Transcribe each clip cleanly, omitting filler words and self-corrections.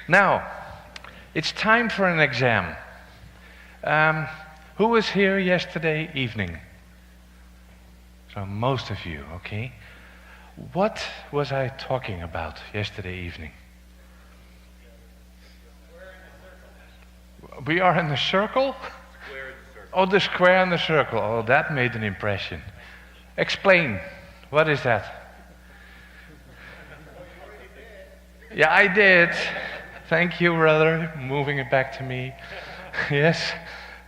Now, it's time for an exam. Who was here yesterday evening? So most of you, okay. What was I talking about yesterday evening? We are in the circle? Oh, the square and the circle. Oh, that made an impression. Explain. What is that? Yeah, I did. Thank you, brother. Moving it back to me. Yes.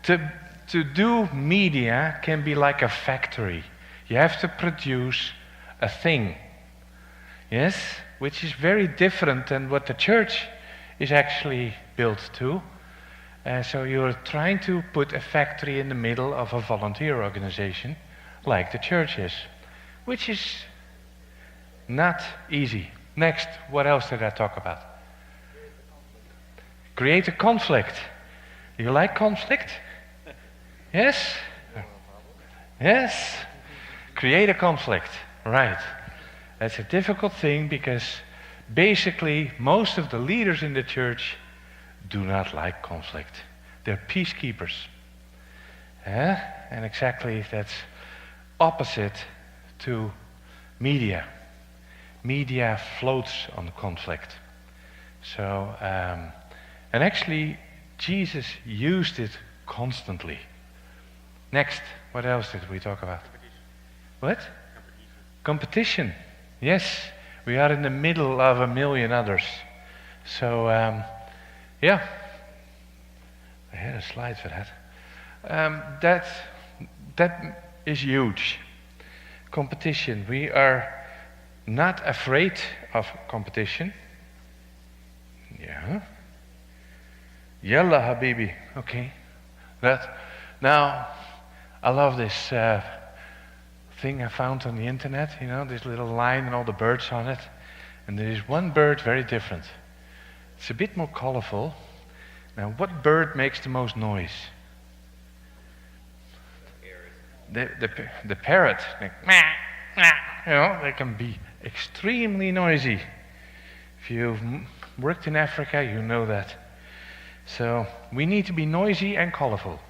To do media can be like a factory. You have to produce a thing. Yes? Which is very different than what the church is actually built to. So you're trying to put a factory in the middle of a volunteer organization, like the church is, which is not easy. Next, what else did I talk about? Create a conflict. You like conflict? Yes? Yes? Create a conflict. Right. That's a difficult thing because basically most of the leaders in the church do not like conflict. They're peacekeepers. And exactly that's opposite to media. Media floats on conflict. So, and actually, Jesus used it constantly. Next, what else did we talk about? What? Competition. Yes, we are in the middle of a million others. So, yeah, I had a slide for that. That is huge. Competition. We are not afraid of competition. Yeah. Yalla, Habibi. Okay. Now, I love this thing I found on the internet, this little line and all the birds on it. And there is one bird very different. It's a bit more colorful. Now, what bird makes the most noise? The parrot. Like, meh, meh. They can be extremely noisy. If you've worked in Africa, you know that. So, we need to be noisy and colorful.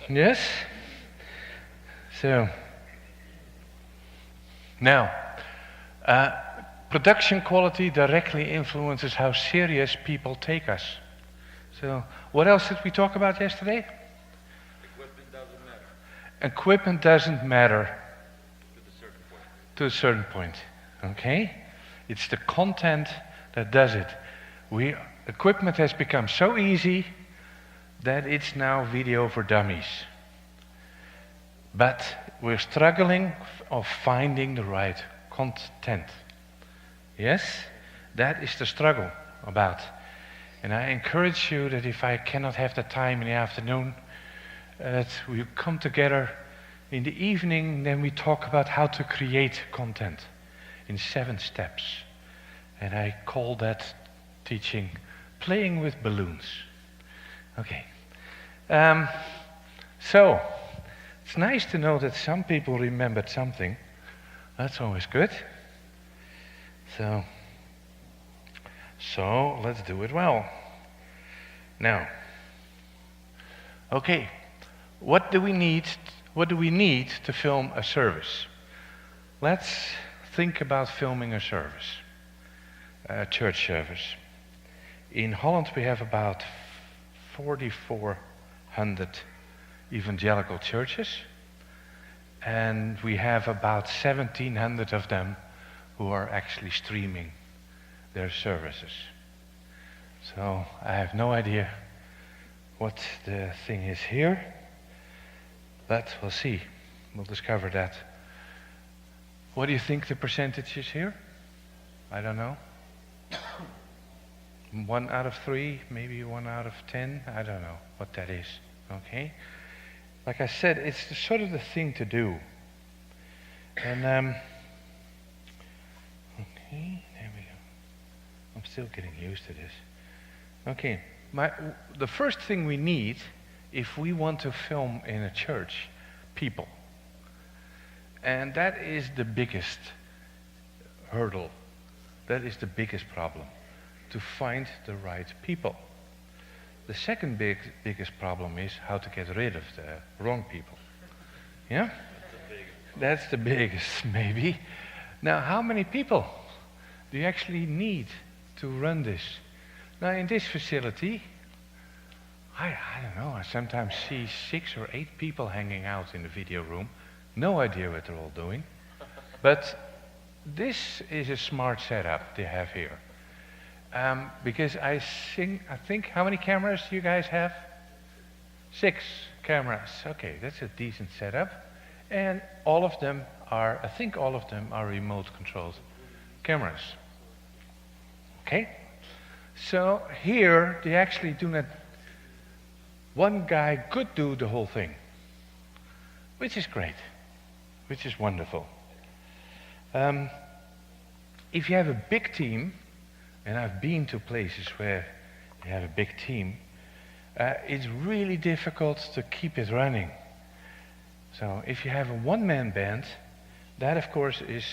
Yes? So, now, production quality directly influences how serious people take us. So, what else did we talk about yesterday? Equipment doesn't matter. Equipment doesn't matter. To a certain point. Okay? It's the content that does it. Equipment has become so easy that it's now video for dummies. But we're struggling of finding the right content. Yes? That is the struggle about. And I encourage you that if I cannot have the time in the afternoon, that we come together in the evening, then we talk about how to create content in 7 steps. And I call that teaching playing with balloons. Okay. So, it's nice to know that some people remembered something. That's always good. So let's do it well. Now, okay, what do we need to film a service? Let's think about filming a service, a church service. In Holland we have about 4,400 evangelical churches, and we have about 1,700 of them who are actually streaming their services. So I have no idea what the thing is here, but we'll see. We'll discover that. What do you think the percentage is here? I don't know. 1 out of 3, maybe 1 out of 10. I don't know what that is. Okay? Like I said, it's sort of the thing to do. And, okay, there we go. I'm still getting used to this. Okay, the first thing we need, if we want to film in a church, people. And that is the biggest hurdle. That is the biggest problem. to find the right people. The second biggest problem is how to get rid of the wrong people. Yeah? That's the biggest, maybe. Now, how many people do you actually need to run this? Now, in this facility, I don't know, I sometimes see 6 or 8 people hanging out in the video room. No idea what they're all doing. But this is a smart setup they have here. Because I think, how many cameras do you guys have? 6 cameras. Okay, that's a decent setup. And all of them are, I think all of them are remote controlled cameras. Okay? So here they actually do not, one guy could do the whole thing, which is great, which is wonderful. If you have a big team, and I've been to places where you have a big team, it's really difficult to keep it running. So if you have a one-man band, that of course is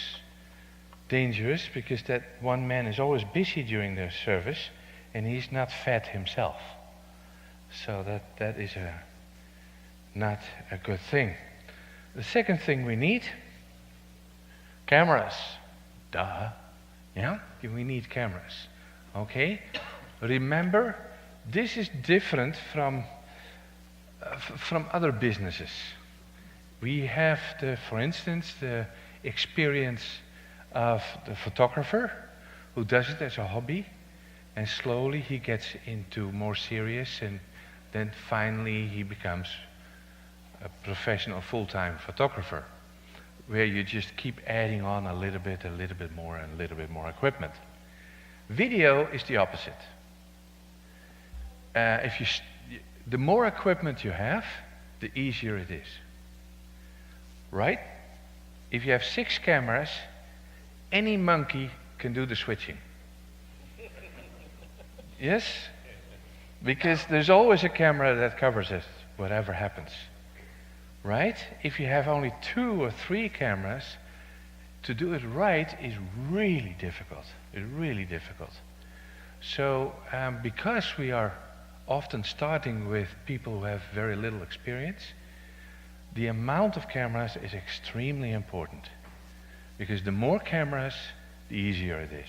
dangerous because that one man is always busy during the service and he's not fed himself. So that is not a good thing. The second thing we need, cameras. Duh. Yeah? We need cameras. Okay? Remember, this is different from other businesses. We have, for instance, the experience of the photographer who does it as a hobby, and slowly he gets into more serious, and then finally he becomes a professional full-time photographer, where you just keep adding on a little bit more, and a little bit more equipment. Video is the opposite. The more equipment you have, the easier it is. Right? If you have 6 cameras, any monkey can do the switching. Yes? Because there's always a camera that covers it, whatever happens. Right? If you have only 2 or 3 cameras, to do it right is really difficult. It's really difficult. So, because we are often starting with people who have very little experience, the amount of cameras is extremely important. Because the more cameras, the easier it is.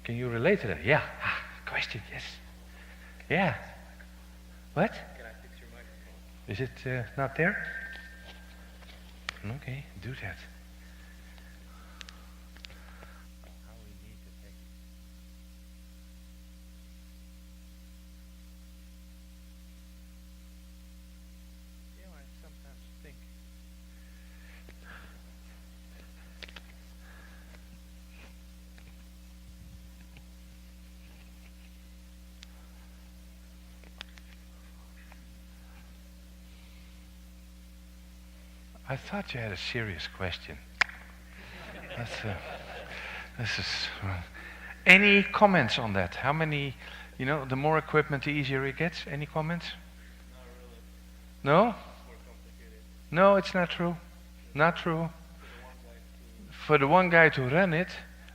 Can you relate to that? Yeah. Question, yes. Yeah. What? Can I fix your microphone? Is it not there? Okay, do that. I thought you had a serious question. Any comments on that? How many, the more equipment, the easier it gets? Any comments? Not really. No? More complicated. No, it's not true. Not true. For the one guy to run it,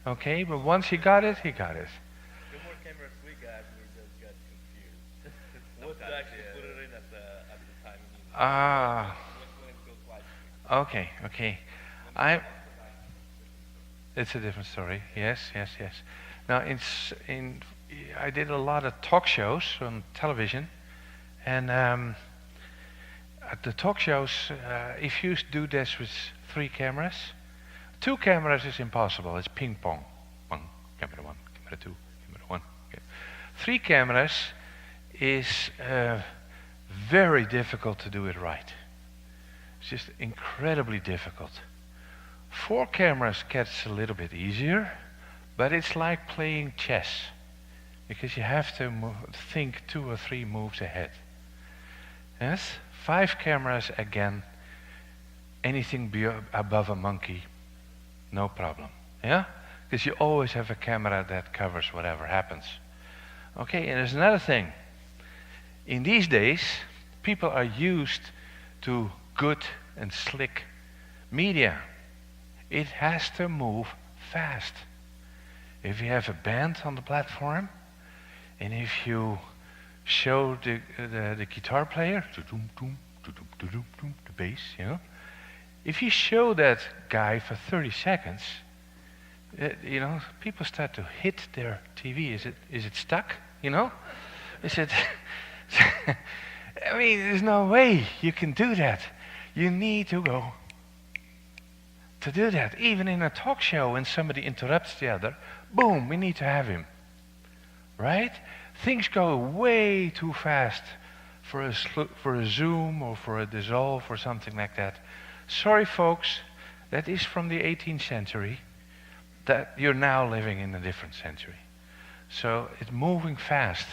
okay, but once he got it, he got it. The more cameras we got, we just got confused. What to actually put it in at the time you need it. Ah. When it goes live. Okay. It's a different story. Yes. Now, I did a lot of talk shows on television, and at the talk shows, if you do this with 3 cameras, 2 cameras is impossible. It's ping pong. Camera 1, camera 2, camera 1. Okay. 3 cameras is very difficult to do it right. It's just incredibly difficult. 4 cameras gets a little bit easier, but it's like playing chess, because you have to think 2 or 3 moves ahead. Yes? 5 cameras, again, anything above a monkey, no problem. Yeah? Because you always have a camera that covers whatever happens. Okay, and there's another thing. In these days, people are used to good and slick media. It has to move fast. if you have a band on the platform, and if you show the guitar player, the bass, you know, if you show that guy for 30 seconds, you know, people start to hit their TV. Is it stuck? You know, is it? I mean, there's no way you can do that. You need to go to do that. Even in a talk show, when somebody interrupts the other, boom, we need to have him. Right? Things go way too fast for a Zoom or for a Dissolve or something like that. Sorry, folks, that is from the 18th century. That you're now living in a different century. So it's moving fast.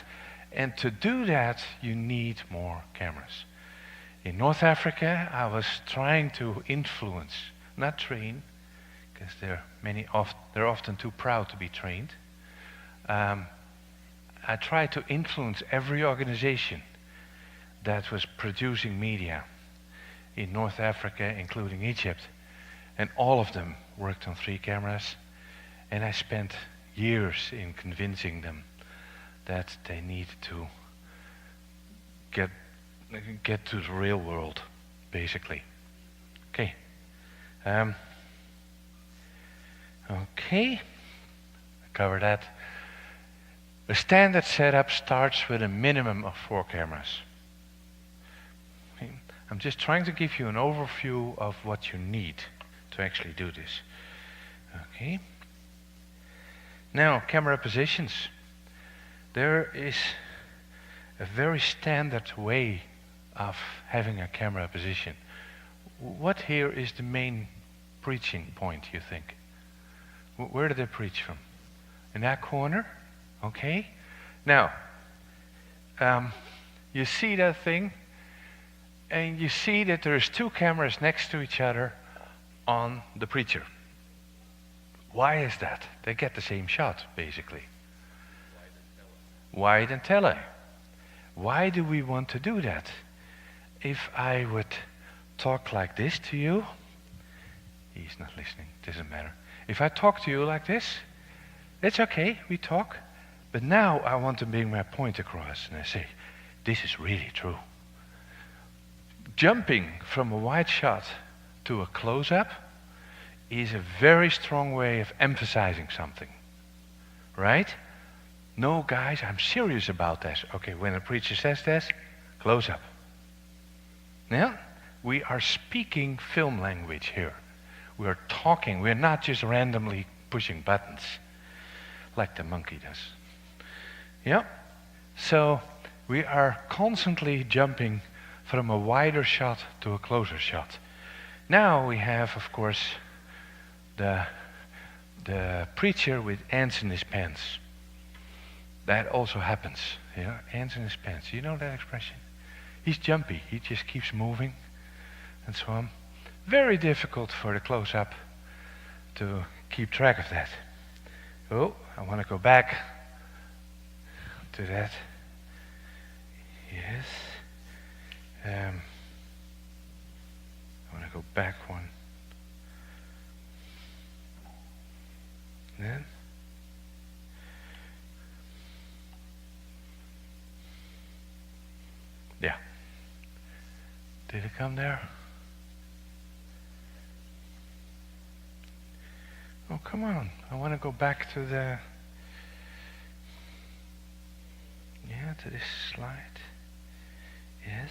And to do that, you need more cameras. In North Africa, I was trying to influence, not train, because they're often too proud to be trained. I tried to influence every organization that was producing media in North Africa, including Egypt. And all of them worked on 3 cameras. And I spent years in convincing them that they need to get to the real world, basically. Okay. Okay. I covered that. The standard setup starts with a minimum of 4 cameras. Okay. I'm just trying to give you an overview of what you need to actually do this. Okay. Now, camera positions. There is a very standard way of having a camera position. What here is the main preaching point, you think? Where did they preach from? In that corner? Okay. Now, you see that thing, and you see that there's 2 cameras next to each other on the preacher. Why is that? They get the same shot, basically. Wide and tele. Why do we want to do that? If I would talk like this to you, he's not listening, doesn't matter. If I talk to you like this, it's okay, we talk. But now I want to bring my point across, and I say, this is really true. Jumping from a wide shot to a close-up is a very strong way of emphasizing something, right? No, guys, I'm serious about this. Okay, when a preacher says this, close up. Yeah? We are speaking film language here. We are talking. We're not just randomly pushing buttons like the monkey does. Yeah? So we are constantly jumping from a wider shot to a closer shot. Now we have, of course, the preacher with ants in his pants. That also happens. Yeah, ants in his pants. You know that expression? He's jumpy. He just keeps moving and so on. Very difficult for the close-up to keep track of that. Oh, I want to go back to that. Yes. I want to go back one. Then. Yeah. Did it come there? Oh, come on. I want to go back to the... Yeah, to this slide. Yes.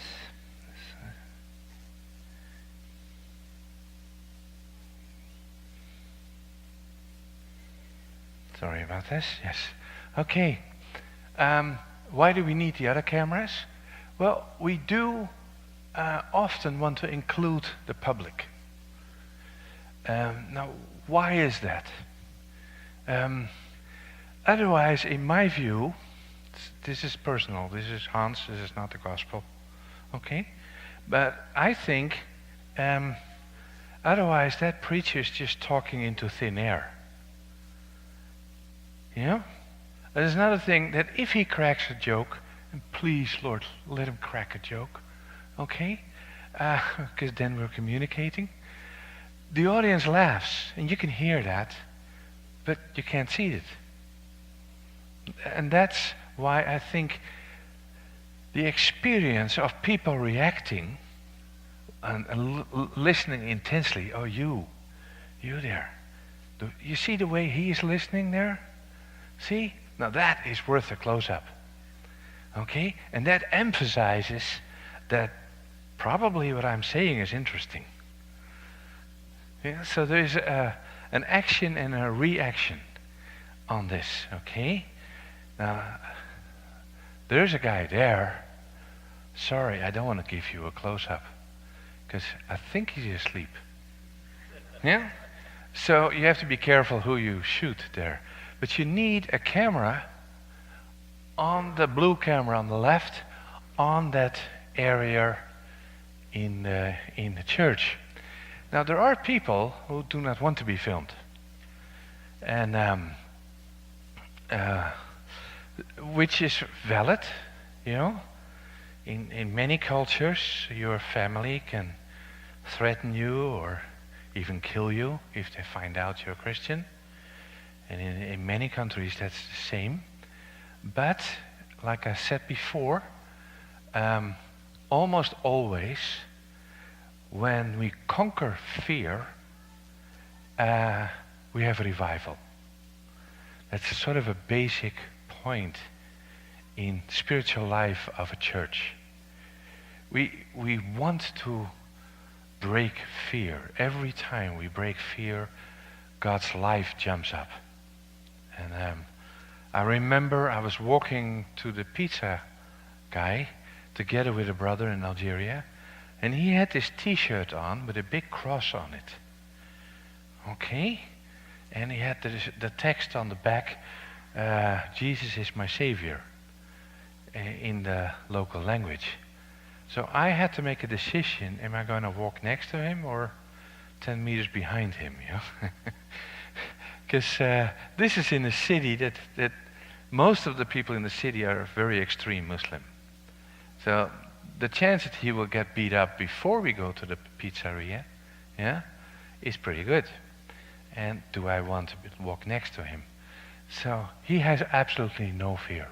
Sorry about this. Yes. Okay. Why do we need the other cameras? Well, we do often want to include the public. Now, why is that? Otherwise, in my view, this is personal. This is Hans. This is not the gospel. Okay? But I think otherwise that preacher is just talking into thin air. You know? There's another thing that if he cracks a joke, and please, Lord, let him crack a joke. Okay? Because then we're communicating. The audience laughs, and you can hear that, but you can't see it. And that's why I think the experience of people reacting and listening intensely, oh, you there. You see the way he is listening there? See? Now that is worth a close-up. Okay? And that emphasizes that probably what I'm saying is interesting. Yeah? So there's an action and a reaction on this. Okay? Now, there's a guy there. Sorry, I don't want to give you a close-up, because I think he's asleep. Yeah? So you have to be careful who you shoot there. But you need a camera, on the blue camera on the left, on that area in the church. Now there are people who do not want to be filmed. And which is valid, you know. In many cultures, your family can threaten you or even kill you if they find out you're a Christian. And in many countries that's the same. But, like I said before, almost always when we conquer fear, we have revival. That's sort of a basic point in spiritual life of a church. We want to break fear. Every time we break fear, God's life jumps up. And I remember I was walking to the pizza guy together with a brother in Algeria, and he had this t-shirt on with a big cross on it. Okay? And he had the text on the back, Jesus is my Savior, in the local language. So I had to make a decision, am I going to walk next to him or 10 meters behind him, you know? Because this is in a city that most of the people in the city are very extreme Muslim. So the chance that he will get beat up before we go to the pizzeria, yeah, is pretty good. And do I want to walk next to him? So he has absolutely no fear.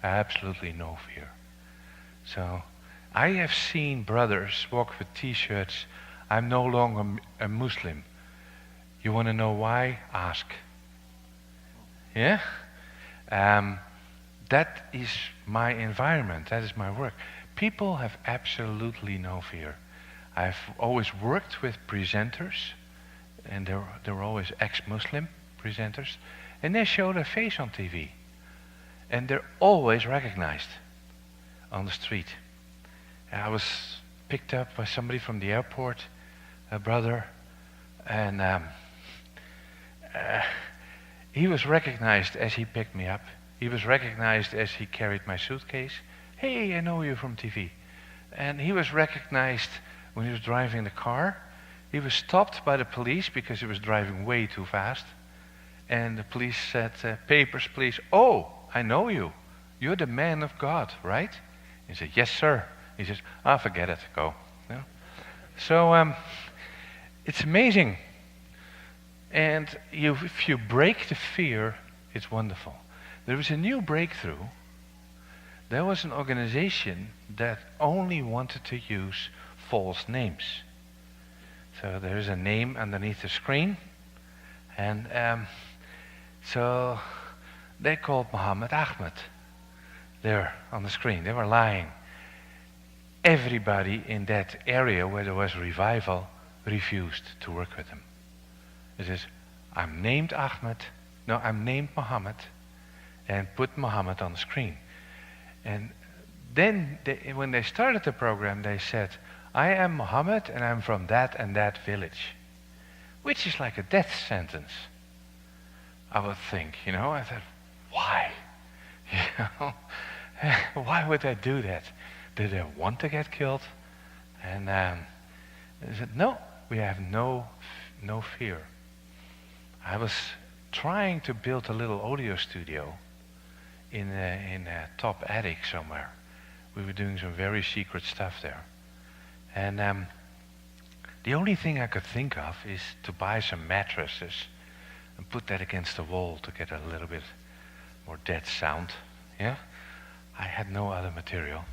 Absolutely no fear. So I have seen brothers walk with t-shirts, I'm no longer a Muslim. You want to know why? Ask. Yeah? That is my environment. That is my work. People have absolutely no fear. I've always worked with presenters, and they were always ex-Muslim presenters, and they show their face on TV. And they're always recognized on the street. I was picked up by somebody from the airport, a brother, and he was recognized as he picked me up. He was recognized as he carried my suitcase. Hey, I know you from TV. And he was recognized when he was driving the car. He was stopped by the police because he was driving way too fast. And the police said, papers please. Oh, I know you. You're the man of God, right? He said, yes, sir. He says, forget it, go. You know? So it's amazing. And if you break the fear, it's wonderful. There was a new breakthrough. There was an organization that only wanted to use false names. So there's a name underneath the screen. And so they called Muhammad Ahmed there on the screen. They were lying. Everybody in that area where there was revival refused to work with them. It says, I'm named Muhammad, and put Muhammad on the screen. And then when they started the program, they said, I am Muhammad and I'm from that and that village, which is like a death sentence, I would think, you know. I thought, why? You know, why would they do that? Did they want to get killed? And they said, no, we have no fear. I was trying to build a little audio studio in a top attic somewhere. We were doing some very secret stuff there. And the only thing I could think of is to buy some mattresses and put that against the wall to get a little bit or dead sound. Yeah, I had no other material.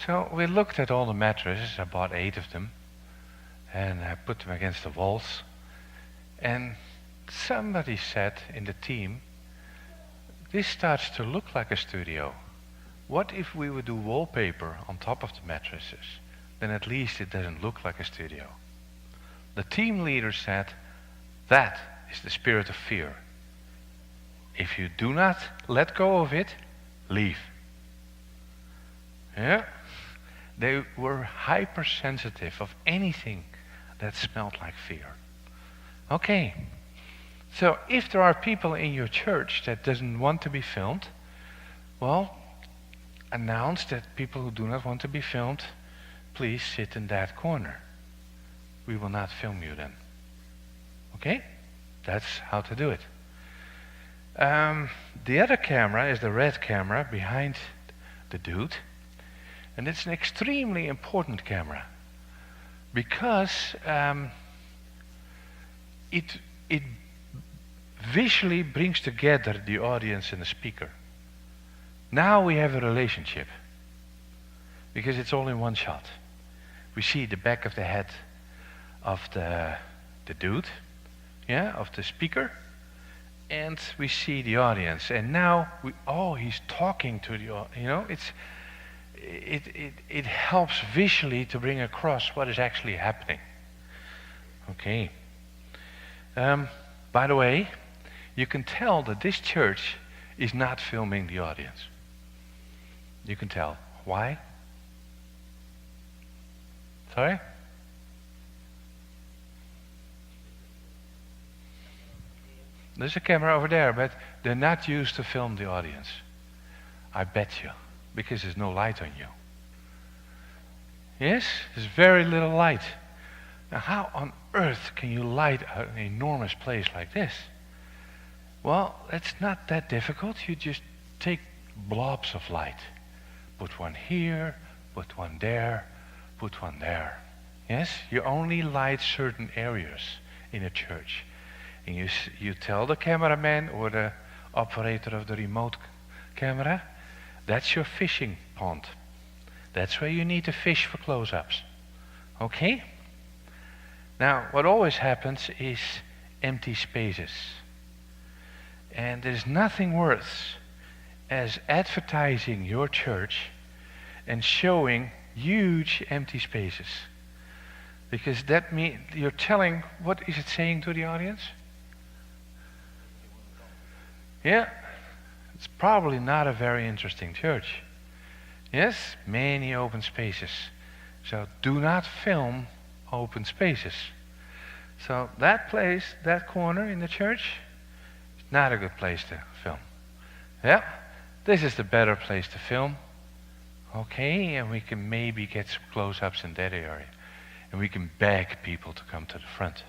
So we looked at all the mattresses. I bought 8 of them, and I put them against the walls. And somebody said in the team, this starts to look like a studio. What if we would do wallpaper on top of the mattresses? Then at least it doesn't look like a studio. The team leader said, that is the spirit of fear. If you do not let go of it, leave. Yeah? They were hypersensitive of anything that smelled like fear. Okay. So if there are people in your church that doesn't want to be filmed, well, announce that people who do not want to be filmed, please sit in that corner. We will not film you then. Okay? That's how to do it. The other camera is the red camera behind the dude. And it's an extremely important camera because it visually brings together the audience and the speaker. Now we have a relationship because it's all in one shot. We see the back of the head of the dude, yeah, of the speaker, and we see the audience. And now he's talking to the audience. You know, it helps visually to bring across what is actually happening. Okay. By the way, you can tell that this church is not filming the audience. You can tell. Why? Sorry? There's a camera over there, but they're not used to film the audience. I bet you. Because there's no light on you. Yes? There's very little light. Now how on earth can you light an enormous place like this? Well, it's not that difficult. You just take blobs of light. Put one here, put one there, put one there. Yes? You only light certain areas in a church. And you tell the cameraman or the operator of the remote camera, that's your fishing pond. That's where you need to fish for close-ups. Okay? Now, what always happens is empty spaces. And there's nothing worse as advertising your church and showing huge empty spaces. Because that means you're telling, what is it saying to the audience? Yeah, it's probably not a very interesting church. Yes, many open spaces. So do not film open spaces. So that place, that corner in the church, is not a good place to film. Yeah, this is the better place to film. Okay, and we can maybe get some close-ups in that area. And we can beg people to come to the front.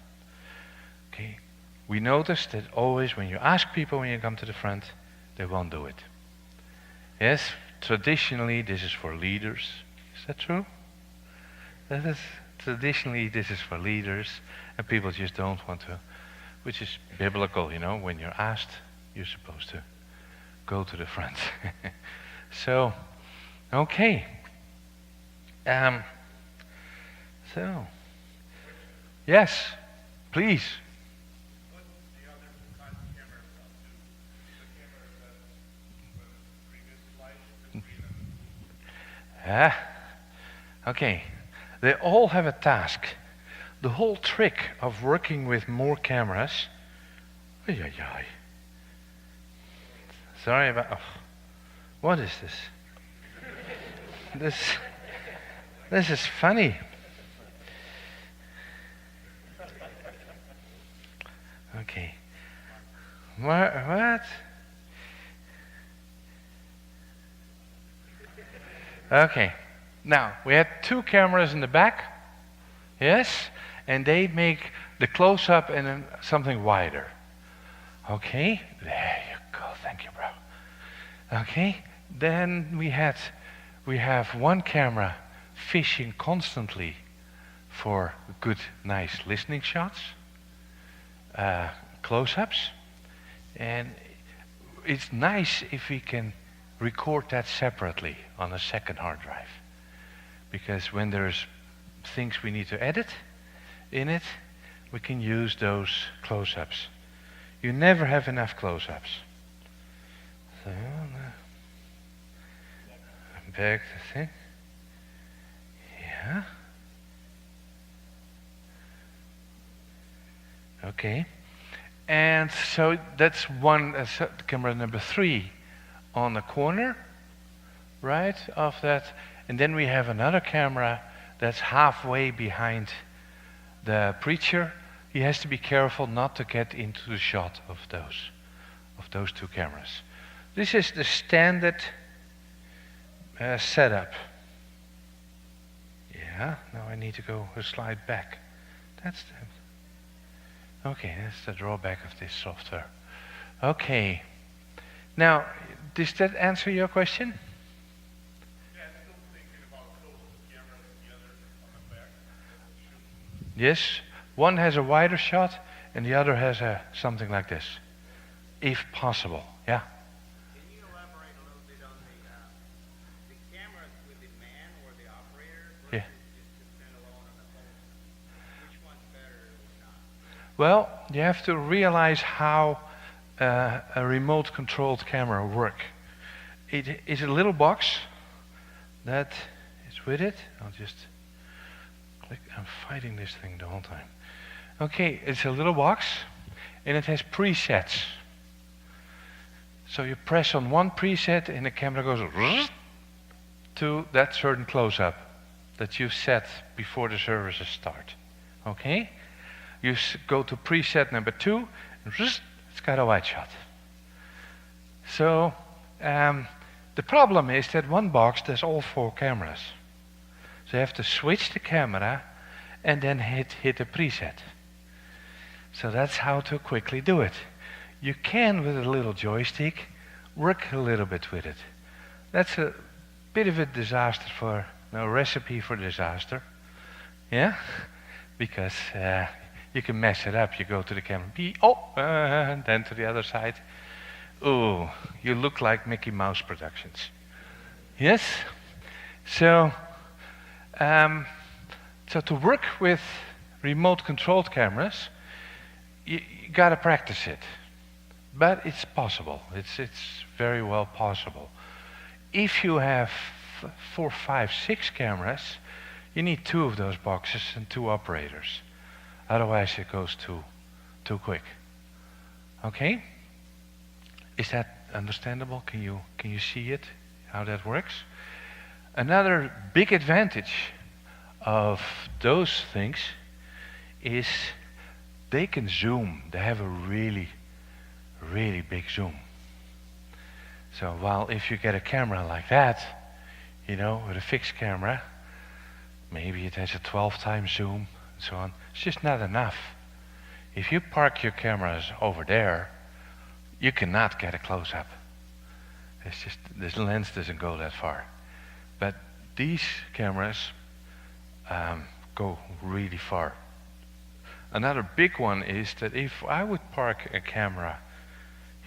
Okay, we notice that always when you ask people when you come to the front, they won't do it. Yes, traditionally this is for leaders. Is that true? Traditionally this is for leaders, and people just don't want to, which is biblical, you know, when you're asked, you're supposed to go to the front. So, okay. So, yes, please. What the other kind of cameras do? The camera that previous slide between them. Okay. They all have a task. The whole trick of working with more cameras. Sorry about. Oh, what is this? This is funny. Okay. What? Okay. Now, we had 2 cameras in the back. Yes? And they make the close-up and then something wider. Okay? There you go. Thank you, bro. Okay? Then we have 1 camera fishing constantly for good, nice listening shots. Close-ups, and it's nice if we can record that separately on a second hard drive. Because when there's things we need to edit in it, we can use those close-ups. You never have enough close-ups. So, back the thing. Yeah. Okay. And so that's one, camera number 3 on the corner, right, of that. And then we have another camera that's halfway behind the preacher. He has to be careful not to get into the shot of those two cameras. This is the standard setup. Yeah, now I need to go a slide back. That's the, okay, that's the drawback of this software. Okay, now, does that answer your question? Yeah, I'm still thinking about closing the camera together on the back. Yes, one has a wider shot and the other has a something like this, if possible. Yeah. Can you elaborate a little bit on the cameras with the man or the operator versus Yeah. just the standalone on the phone? Which one's better or not? Well, you have to realize how a remote-controlled camera work. It is a little box that is with it. I'll just click. I'm fighting this thing the whole time. Okay, it's a little box, and it has presets. So you press on one preset, and the camera goes to that certain close-up that you've set before the services start. Okay? You go to preset number 2, and it's got a wide shot. So the problem is that one box does all 4 cameras. So you have to switch the camera and then hit a preset. So that's how to quickly do it. You can, with a little joystick, work a little bit with it. That's a bit of a disaster for, no, recipe for disaster. Yeah? Because you can mess it up. You go to the camera, and then to the other side. Oh, you look like Mickey Mouse Productions. Yes? So, so to work with remote-controlled cameras, you gotta practice it. But it's possible. It's very well possible. If you have 4, 5, 6 cameras, you need 2 of those boxes and 2 operators. Otherwise it goes too quick. Okay? Is that understandable? Can you see it, how that works? Another big advantage of those things is they can zoom. They have a really, really big zoom. So while if you get a camera like that, you know, with a fixed camera, maybe it has a 12 times zoom and so on. It's just not enough. If you park your cameras over there, you cannot get a close-up. It's just, this lens doesn't go that far. But these cameras go really far. Another big one is that if I would park a camera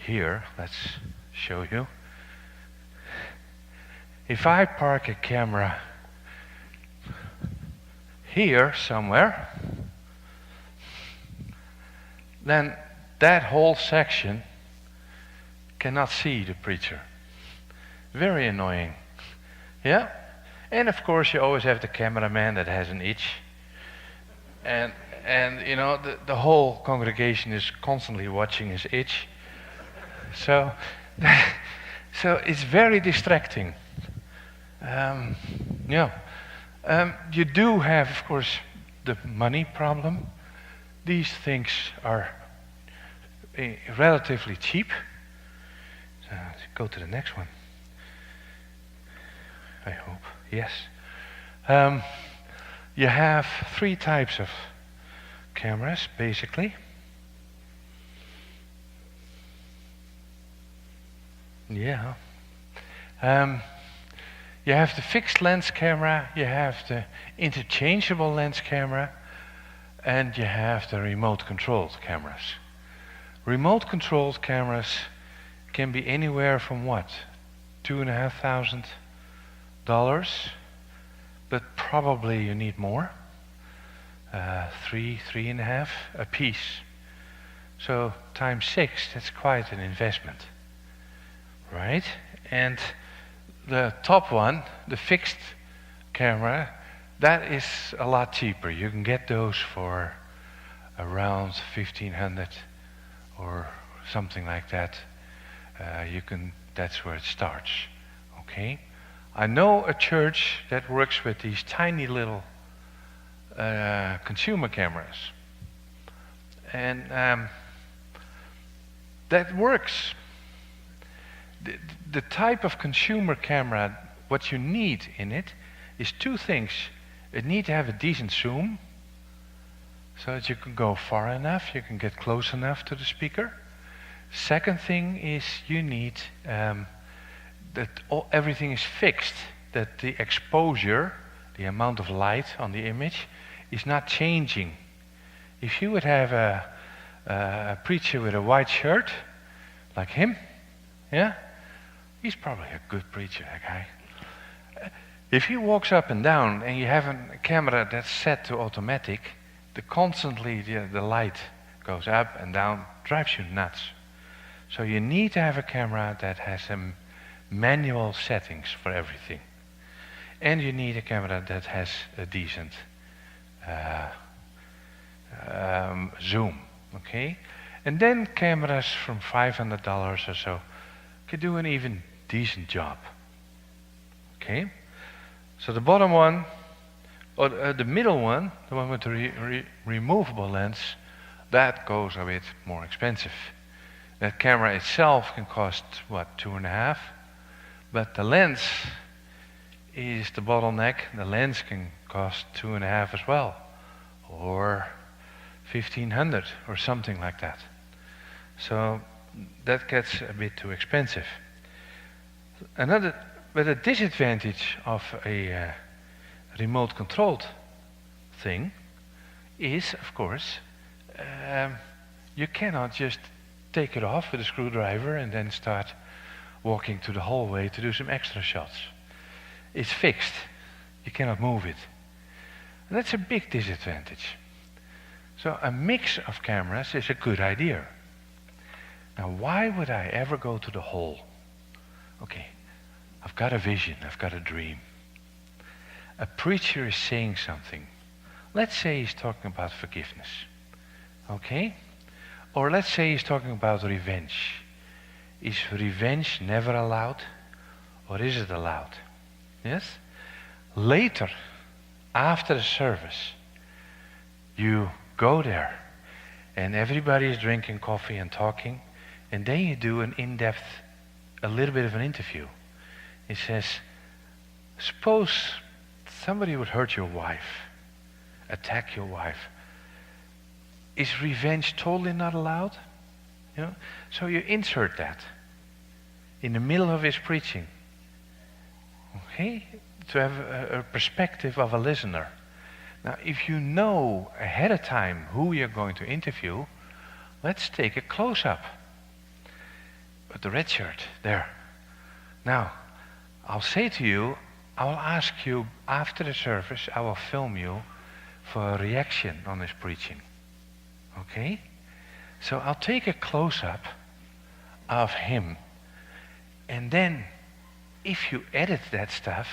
here, let's show you. If I park a camera here somewhere, then that whole section cannot see the preacher. Very annoying. Yeah? And of course you always have the cameraman that has an itch. And you know, the whole congregation is constantly watching his itch. So it's very distracting. Yeah. You do have, of course, the money problem. These things are relatively cheap. So let's go to the next one. I hope. Yes. You have 3 types of cameras, basically. Yeah. You have the fixed lens camera, you have the interchangeable lens camera, and you have the remote controlled cameras. Remote controlled cameras can be anywhere from what? $2,500, but probably you need more. Three and a half a piece. So times 6, that's quite an investment, right? And the top one, the fixed camera, that is a lot cheaper. You can get those for around 1,500 or something like that. That's where it starts, okay? I know a church that works with these tiny little consumer cameras. And that works. The type of consumer camera, what you need in it is 2 things. It needs to have a decent zoom, so that you can go far enough, you can get close enough to the speaker. Second thing is you need that everything is fixed, that the exposure, the amount of light on the image, is not changing. If you would have a preacher with a white shirt, like him, yeah, he's probably a good preacher, that guy. If he walks up and down and you have a camera that's set to automatic, constantly the light goes up and down, drives you nuts. So you need to have a camera that has manual settings for everything. And you need a camera that has a decent zoom, okay? And then cameras from $500 or so can do an even decent job, okay? So the bottom one, or the middle one, the one with the removable lens, that goes a bit more expensive. That camera itself can cost, what, 2.5? But the lens is the bottleneck. The lens can cost 2.5 as well, or 1,500 or something like that. So that gets a bit too expensive. But a disadvantage of a remote controlled thing is, of course, you cannot just take it off with a screwdriver and then start walking to the hallway to do some extra shots. It's fixed. You cannot move it. And that's a big disadvantage. So a mix of cameras is a good idea. Now, why would I ever go to the hall? Okay, I've got a vision, I've got a dream. A preacher is saying something. Let's say he's talking about forgiveness. Okay? Or let's say he's talking about revenge. Is revenge never allowed? Or is it allowed? Yes? Later, after the service, you go there and everybody is drinking coffee and talking, and then you do an in-depth, a little bit of an interview. It says, suppose somebody would hurt your wife, attack your wife. Is revenge totally not allowed? You know? So you insert that in the middle of his preaching. Okay? To have a perspective of a listener. Now, if you know ahead of time who you're going to interview, let's take a close-up. But the red shirt, there. Now, I'll say to you, I will ask you after the service, I will film you for a reaction on his preaching. Okay? So I'll take a close-up of him. And then, if you edit that stuff,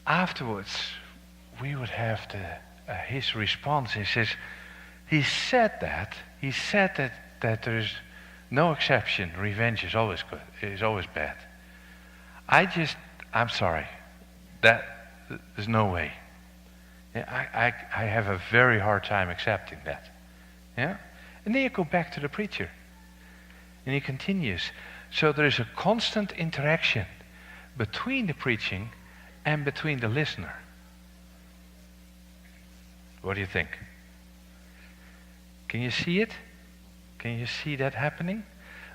afterwards, we would have his response. He says, he said that there is no exception. Revenge is always good, is always bad. I'm sorry. There's no way. Yeah, I have a very hard time accepting that. Yeah? And then you go back to the preacher. And he continues. So there is a constant interaction between the preaching and between the listener. What do you think? Can you see it? Can you see that happening?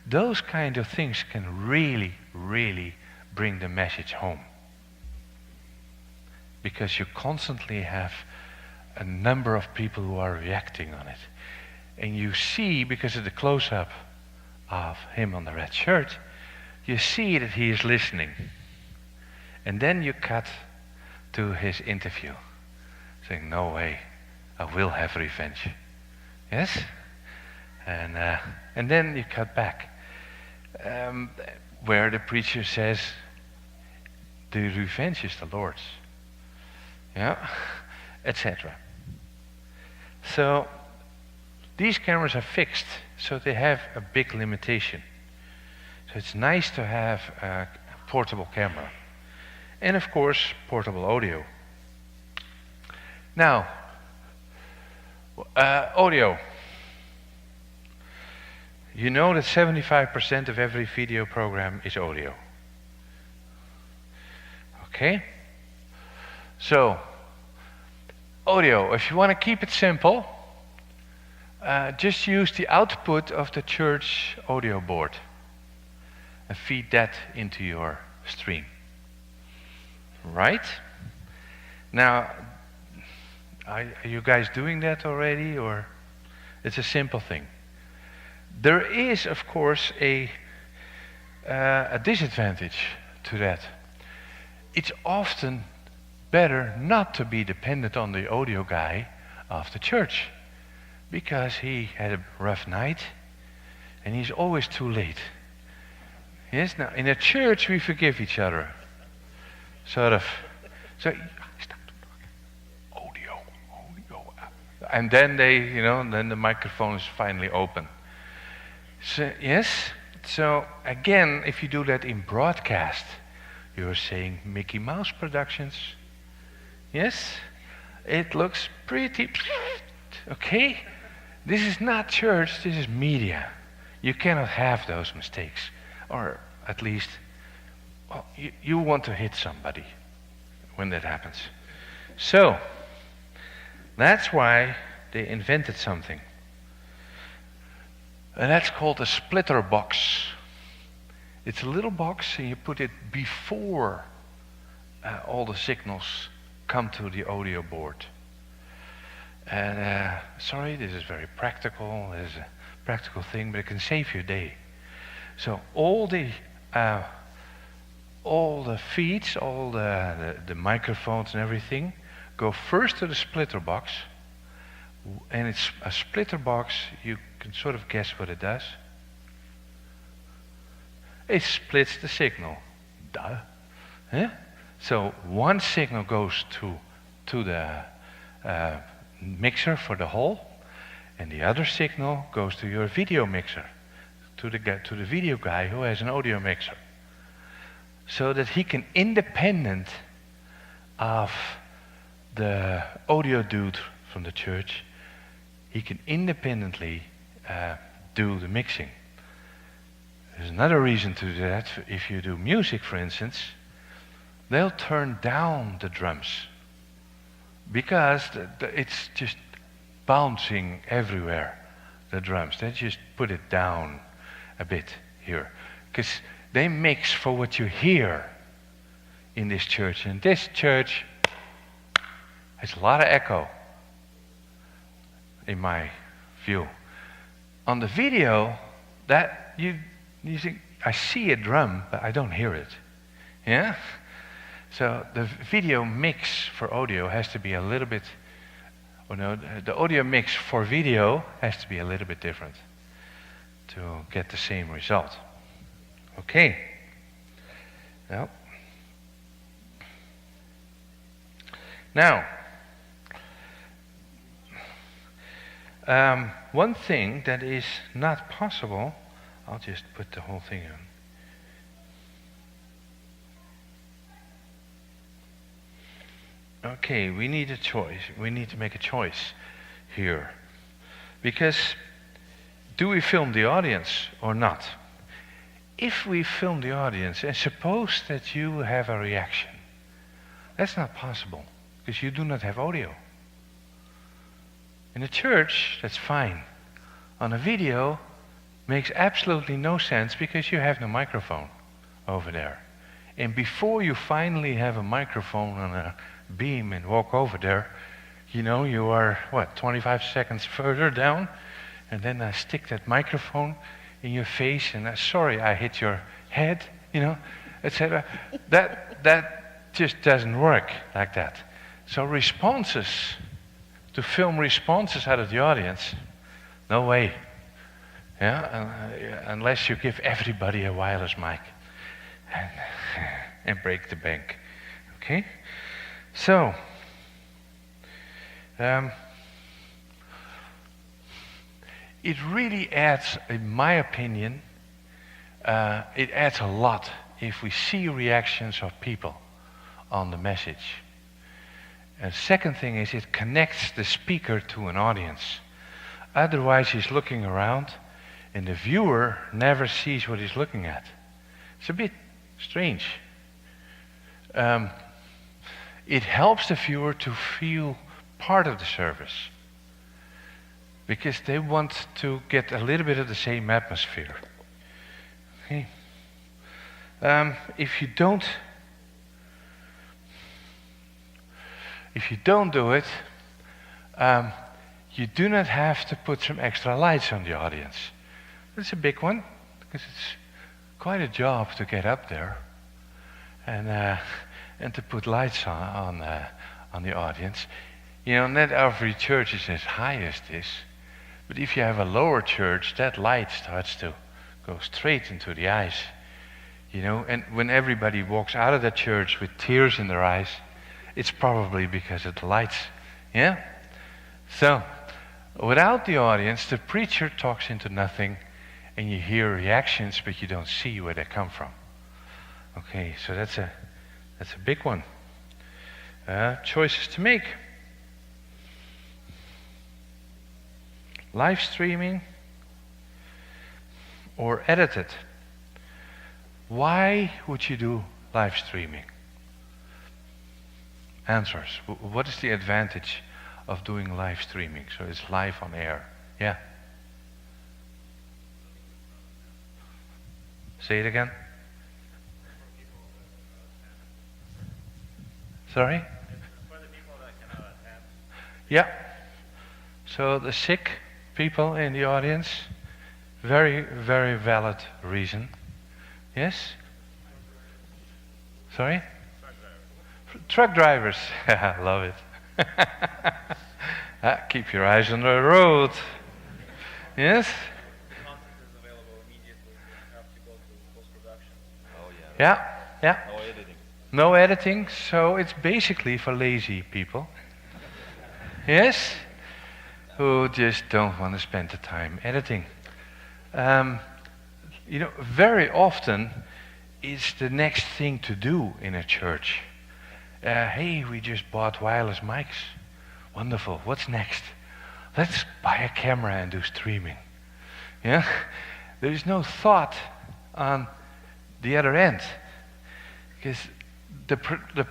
Those kind of things can really, really bring the message home. Because you constantly have a number of people who are reacting on it. And you see, because of the close-up of him on the red shirt, you see that he is listening. And then you cut to his interview, saying, no way, I will have revenge. Yes? And then you cut back, where the preacher says, the revenge is the Lord's. Yeah? Etc. So, these cameras are fixed, so they have a big limitation. So it's nice to have a portable camera. And of course, portable audio. Now, audio. You know that 75% of every video program is audio. Okay? So, audio, if you want to keep it simple, just use the output of the church audio board and feed that into your stream. Right? Now, are you guys doing that already, or it's a simple thing? There is, of course, a disadvantage to that. It's often better not to be dependent on the audio guy of the church, because he had a rough night and he's always too late. Yes, now in a church we forgive each other. Sort of. So, audio. And then then the microphone is finally open. So, yes, so again, if you do that in broadcast, you're saying Mickey Mouse Productions. Yes, it looks pretty, okay? This is not church, this is media. You cannot have those mistakes. Or at least, well, you want to hit somebody when that happens. So, that's why they invented something. And that's called a splitter box. It's a little box and you put it before all the signals come to the audio board. And sorry, this is very practical. This is a practical thing, but it can save you a day. So all the feeds, all the microphones and everything go first to the splitter box. And it's a splitter box, you can sort of guess what it does. It splits the signal. Duh. Yeah? So one signal goes to the mixer for the whole, and the other signal goes to your video mixer, to the video guy who has an audio mixer, so that he can, independent of the audio dude from the church, he can independently do the mixing. There's another reason to do that. If you do music, for instance, they'll turn down the drums because it's just bouncing everywhere, the drums. They just put it down a bit here, because they mix for what you hear in this church. And this church has a lot of echo, in my view. On the video, that you think, I see a drum, but I don't hear it. Yeah? So the video mix for audio has to be a little bit, the audio mix for video has to be a little bit different to get the same result. Okay. Well. Now, one thing that is not possible, I'll just put the whole thing on. Okay, we need a choice. We need to make a choice here. Because do we film the audience or not? If we film the audience, and suppose that you have a reaction, that's not possible, because you do not have audio. In a church, that's fine. On a video, makes absolutely no sense because you have no microphone over there. And before you finally have a microphone on a beam and walk over there, you are, 25 seconds further down, and then I stick that microphone in your face and sorry I hit your head, etc. That just doesn't work like that. So responses, to film responses out of the audience, no way. Unless you give everybody a wireless mic and break the bank. Okay? So, it really adds, in my opinion, it adds a lot if we see reactions of people on the message. And second thing is it connects the speaker to an audience. Otherwise he's looking around and the viewer never sees what he's looking at. It's a bit strange. It helps the viewer to feel part of the service because they want to get a little bit of the same atmosphere. Okay. If you don't do it, you do not have to put some extra lights on the audience. It's a big one because it's quite a job to get up there and to put lights on the audience. Not every church is as high as this, but if you have a lower church, that light starts to go straight into the eyes. And when everybody walks out of that church with tears in their eyes, it's probably because of the lights. Yeah? So, without the audience, the preacher talks into nothing, and you hear reactions, but you don't see where they come from. Okay, so that's a big one. Choices to make. Live streaming or edited. Why would you do live streaming? Answers. What is the advantage of doing live streaming? So it's live on air. Yeah. Say it again. Sorry? For the people that cannot attend. Yeah. So the sick people in the audience, very, very valid reason. Yes? Sorry? Truck drivers. Love it. Keep your eyes on the road. Yes? Content is available immediately. You don't have to go through post-production. Oh yeah. Yeah. No editing. No editing, so it's basically for lazy people. Yes? Who just don't want to spend the time editing. Very often it's the next thing to do in a church. Hey, we just bought wireless mics. Wonderful. What's next? Let's buy a camera and do streaming. Yeah? There is no thought on the other end. Because the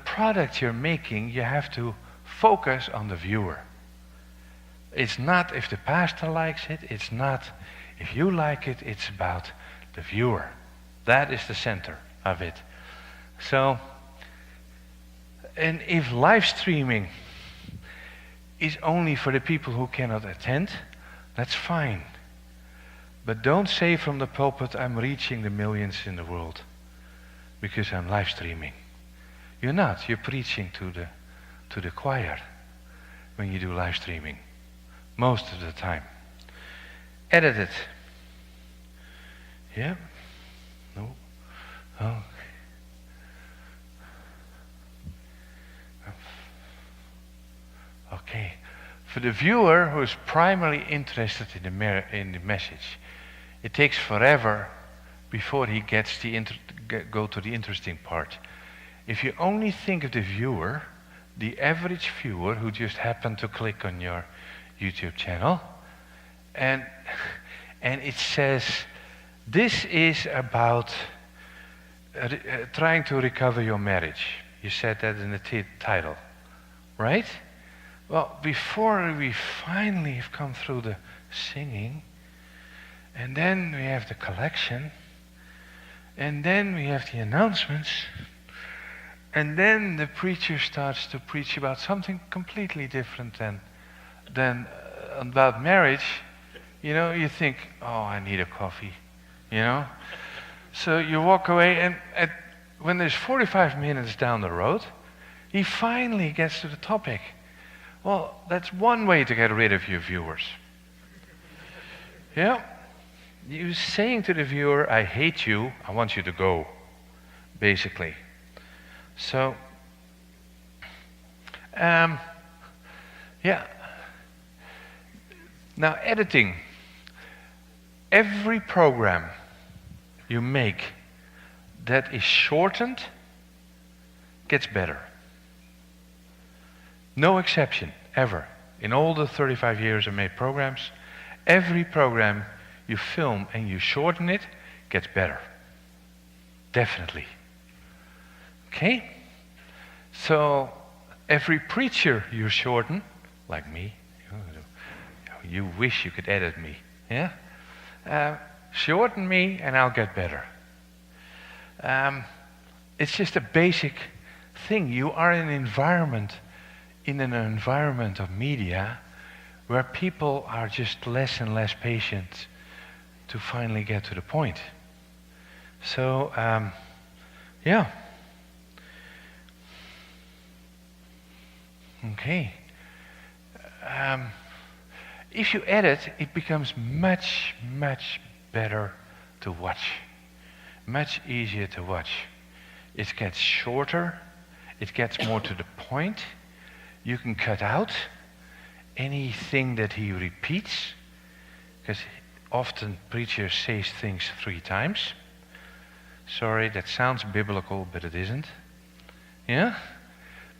product you're making, you have to focus on the viewer. It's not if the pastor likes it, it's not if you like it, it's about the viewer. That is the center of it. So, and if live streaming is only for the people who cannot attend, that's fine. But don't say from the pulpit, I'm reaching the millions in the world because I'm live streaming. You're not. You're preaching to the choir when you do live streaming. Most of the time. Edited. Yeah? No? Oh. Okay. For the viewer who is primarily interested in the message, it takes forever before he gets go to the interesting part. If you only think of the viewer, the average viewer who just happened to click on your YouTube channel, and it says, this is about trying to recover your marriage. You said that in the title, right? Well, before we finally have come through the singing, and then we have the collection, and then we have the announcements, and then the preacher starts to preach about something completely different than about marriage. You think, oh, I need a coffee. you know? So you walk away, and when there's 45 minutes down the road, he finally gets to the topic. Well, that's one way to get rid of your viewers. Yeah? You're saying to the viewer, I hate you, I want you to go, basically. So, yeah. Now, editing. Every program you make that is shortened gets better. No exception, ever. In all the 35 years I made programs, every program you film and you shorten it gets better. Definitely. Okay? So, every preacher you shorten, like me, you wish you could edit me, yeah? Shorten me and I'll get better. It's just a basic thing. You are in an environment of media where people are just less and less patient to finally get to the point. So, yeah. Okay. If you edit, it becomes much, much better to watch. Much easier to watch. It gets shorter. It gets more to the point. You can cut out anything that he repeats, because often preachers say things 3 times. Sorry, that sounds biblical, but it isn't. Yeah?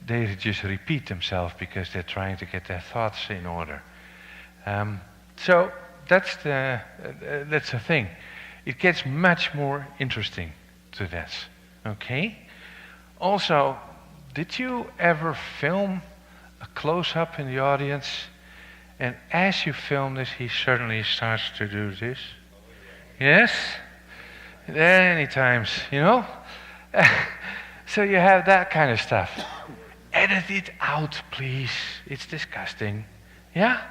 They just repeat themselves because they're trying to get their thoughts in order. So that's the thing. It gets much more interesting to that. Okay? Also, did you ever film a close-up in the audience, and as you film this, he suddenly starts to do this? Yes? Many times, you know? So you have that kind of stuff. Edit it out, please. It's disgusting. Yeah?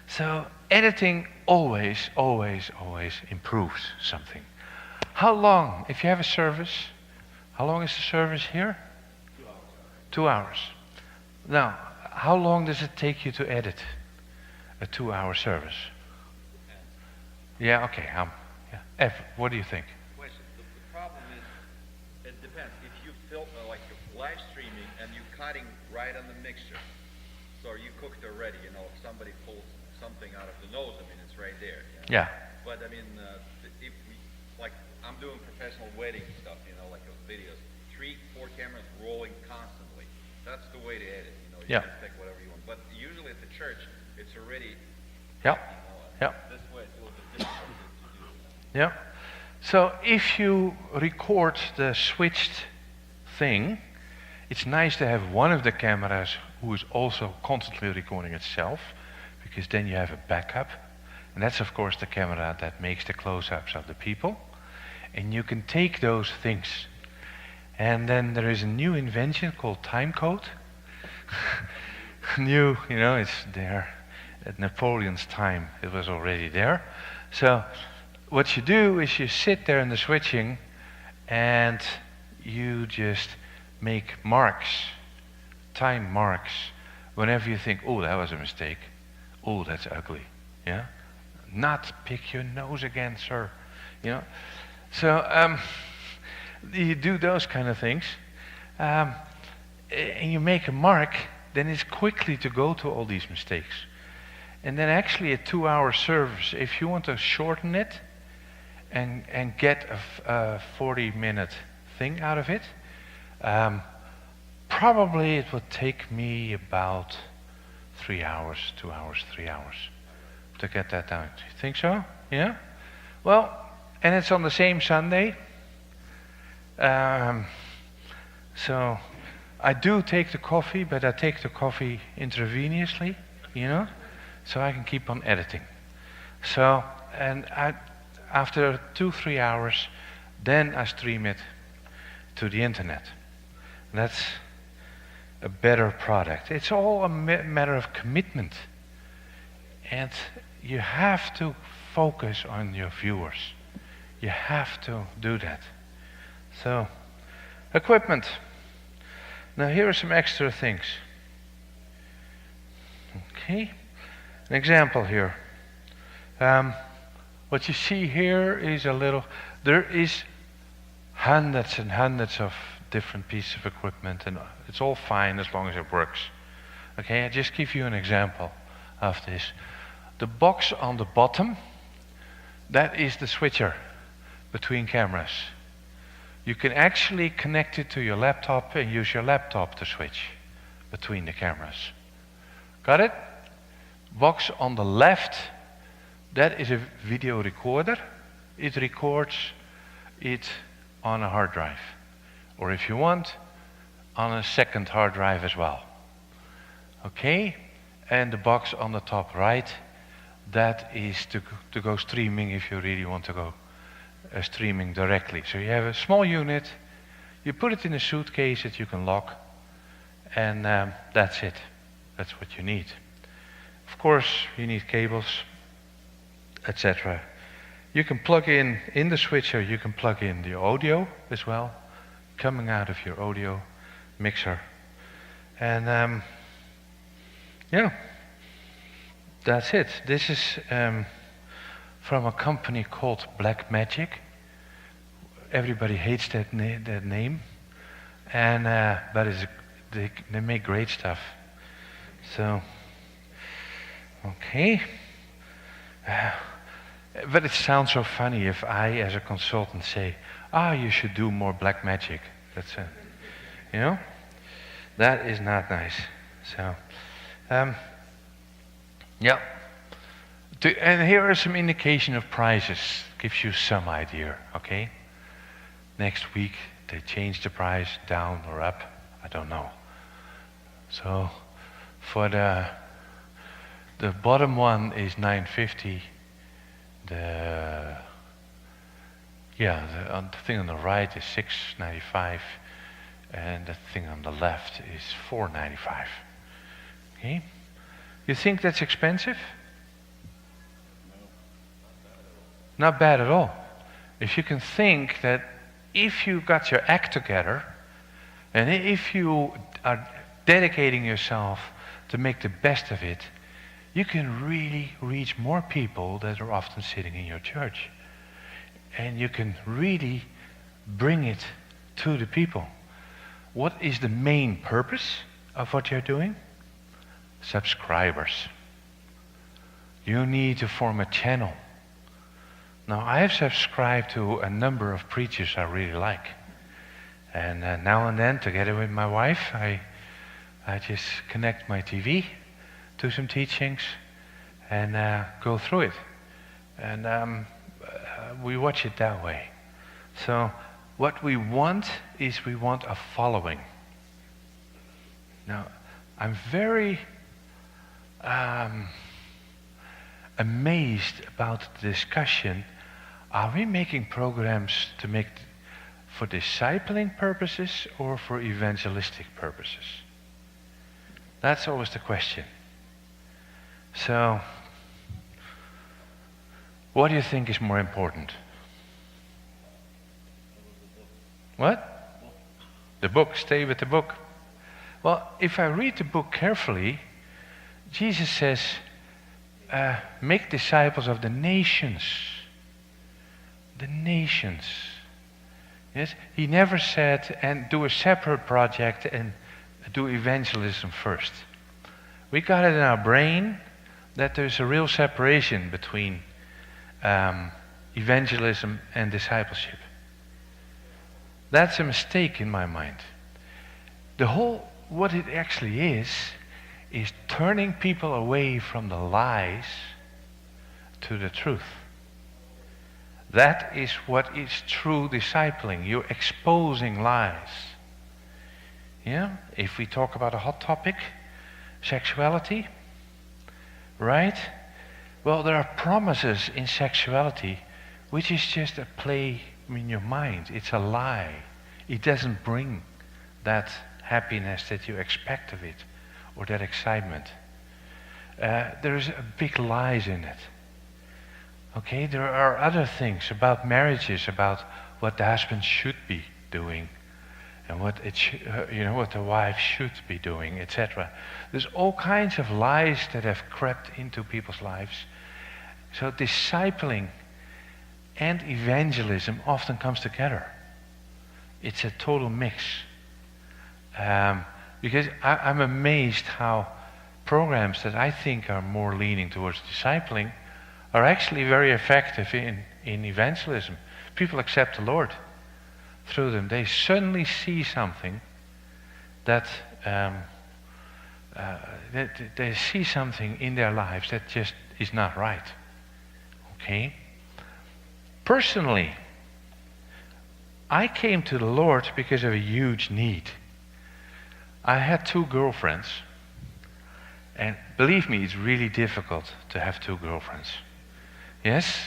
So editing always, always, always improves something. How long, if you have a service, how long is the service here? 2 hours. Now, how long does it take you to edit a 2-hour service? Yeah, okay. Yeah. What do you think? Question. The problem is, it depends. If you film like you're live streaming and you're cutting right on the mixture, so you cooked already. You know, if somebody pulls something out of the nose, I mean, it's right there. You know? Yeah. But I mean, if we, like, I'm doing professional wedding stuff, you know, like those videos, 3-4 cameras rolling constantly. That's the way to edit. You know, you Yeah. can pick whatever you want. But usually at the church, it's already. Yeah. You know, Yeah. This way, it's a little bit difficult to do. Yeah. So if you record the switched thing, it's nice to have one of the cameras who is also constantly recording itself, because then you have a backup. And that's of course the camera that makes the close-ups of the people. And you can take those things. And then there is a new invention called timecode. New, you know, it's there. At Napoleon's time, it was already there. So what you do is you sit there in the switching and you just make marks, time marks, whenever you think, oh, that was a mistake. Oh, that's ugly. Yeah? Not pick your nose again, sir. You know? So you do those kind of things. And you make a mark, then it's quickly to go to all these mistakes. And then actually a 2-hour service, if you want to shorten it and get a 40-minute thing out of it, probably it would take me about 3 hours, 2 hours, 3 hours to get that down. Do you think so? Yeah? Well, and it's on the same Sunday. So I do take the coffee, but I take the coffee intravenously, you know, so I can keep on editing. So, and after 2-3 hours, then I stream it to the internet. That's a better product. It's all a matter of commitment. And you have to focus on your viewers. You have to do that. So, equipment. Now here are some extra things. Okay, an example here. What you see here is there is hundreds and hundreds of different pieces of equipment, and it's all fine as long as it works. Okay, I just give you an example of this. The box on the bottom, that is the switcher between cameras. You can actually connect it to your laptop and use your laptop to switch between the cameras. Got it? Box on the left, that is a video recorder. It records it on a hard drive. Or if you want, on a second hard drive as well. Okay? And the box on the top right, that is to go streaming if you really want to go streaming directly. So you have a small unit, you put it in a suitcase that you can lock, and that's it. That's what you need. Of course, you need cables, etc. You can plug in the switcher, you can plug in the audio as well, coming out of your audio mixer. And yeah, that's it. This is from a company called Black Magic. Everybody hates that name, and but they make great stuff. So, okay. But it sounds so funny if I, as a consultant, say, you should do more Black Magic. That's it. You know? That is not nice. So, yeah. And here are some indication of prices. Gives you some idea, okay? Next week, they change the price down or up. I don't know. So, for the bottom one is $950. The thing on the right is $695, and the thing on the left is $495. Okay, you think that's expensive? Not bad at all. If you can think that if you got your act together, and if you are dedicating yourself to make the best of it, you can really reach more people that are often sitting in your church. And you can really bring it to the people. What is the main purpose of what you're doing? Subscribers. You need to form a channel. Now, I have subscribed to a number of preachers I really like. And now and then, together with my wife, I just connect my TV to some teachings and go through it. And we watch it that way. So what we want is we want a following. Now, I'm very amazed about the discussion. Are we making programs to make for discipling purposes or for evangelistic purposes? That's always the question. So, what do you think is more important? What? The book. Stay with the book. Well, if I read the book carefully, Jesus says, make disciples of the nations. The nations. Yes? He never said, and do a separate project and do evangelism first. We got it in our brain that there's a real separation between evangelism and discipleship. That's a mistake in my mind. What it actually is turning people away from the lies to the truth. That is what is true discipling. You're exposing lies. Yeah? If we talk about a hot topic, sexuality, right? Well, there are promises in sexuality which is just a play in your mind. It's a lie. It doesn't bring that happiness that you expect of it or that excitement. There's a big lies in it. Okay, there are other things about marriages, about what the husband should be doing, and what what the wife should be doing, etc. There's all kinds of lies that have crept into people's lives. So discipling and evangelism often comes together. It's a total mix. Because I'm amazed how programs that I think are more leaning towards discipling are actually very effective in evangelism. People accept the Lord through them. They suddenly see something that they see something in their lives that just is not right. Okay? Personally, I came to the Lord because of a huge need. I had 2 girlfriends, and believe me, it's really difficult to have 2 girlfriends. Yes?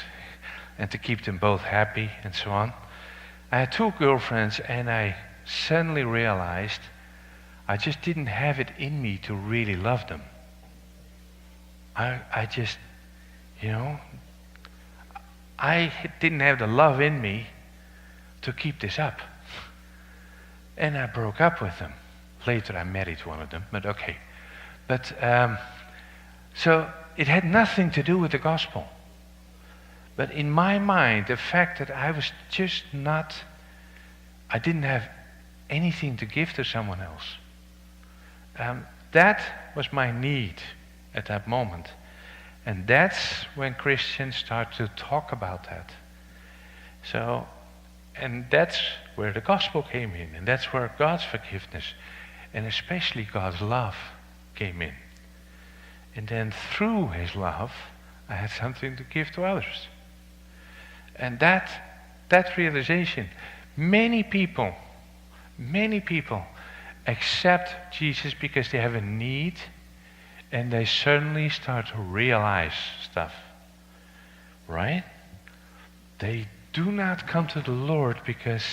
And to keep them both happy and so on. I had 2 girlfriends, and I suddenly realized I just didn't have it in me to really love them. I just, I didn't have the love in me to keep this up. And I broke up with them. Later I married one of them, but okay. But, so it had nothing to do with the gospel. But in my mind, the fact that I was just not, I didn't have anything to give to someone else. That was my need at that moment. And that's when Christians start to talk about that. So, and that's where the gospel came in, and that's where God's forgiveness, and especially God's love, came in. And then through His love, I had something to give to others. And that realization, many people accept Jesus because they have a need, and they suddenly start to realize stuff. Right? They do not come to the Lord because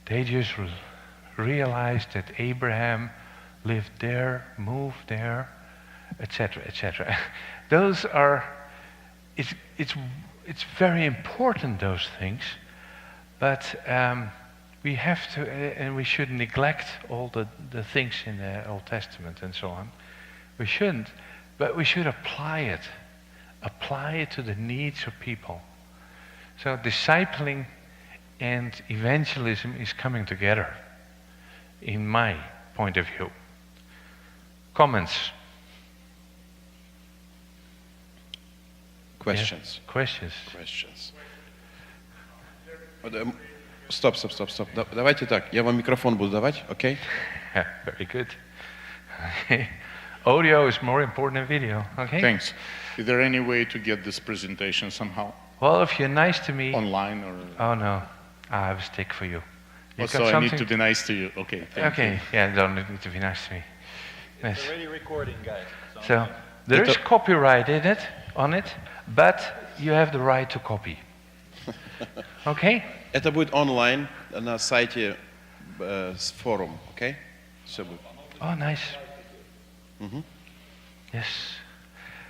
they just realized that Abraham lived there, moved there, etc., etc. Those are, it's very important, those things, but we have to, and we shouldn't neglect all the things in the Old Testament and so on. We shouldn't, but we should apply it to the needs of people. So discipling and evangelism is coming together, in my point of view. Comments? Questions. Yeah, questions. Questions. Стоп. Давайте так, я вам микрофон буду давать, окей? Yeah, very good. Audio is more important than video, okay? Thanks. Is there any way to get this presentation somehow? Well, if you're nice to me... Online or... Oh no, I have a stick for you. So I need to be nice to you. Okay, thank you. Yeah, don't need to be nice to me. Yes. It's already recording, guys. So, there is copyright on it, but you have the right to copy. Okay? Это будет онлайн на сайте Форум, окей? Все будет. Oh, nice. Yes.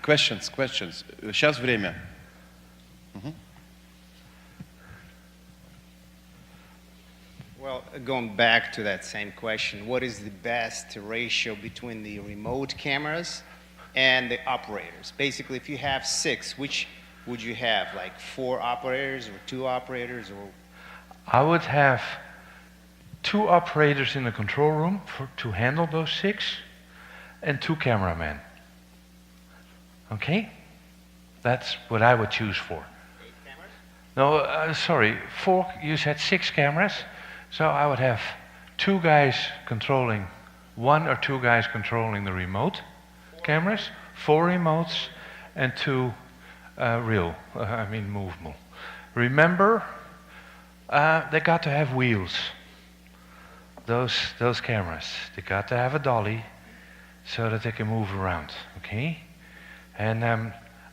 Questions. Сейчас время. Well, going back to that same question, what is the best ratio between the remote cameras and the operators? Basically, if you have 6, which would you have? Like 4 operators or 2 operators? Or I would have 2 operators in the control room to handle those 6, and 2 cameramen. Okay? That's what I would choose for. 8 cameras? No, sorry, 4, you said 6 cameras. So I would have 2 guys controlling, 1 or 2 guys controlling the remote cameras, 4 remotes, and 2 movable. Remember, they got to have wheels. Those cameras, they got to have a dolly so that they can move around. Okay, and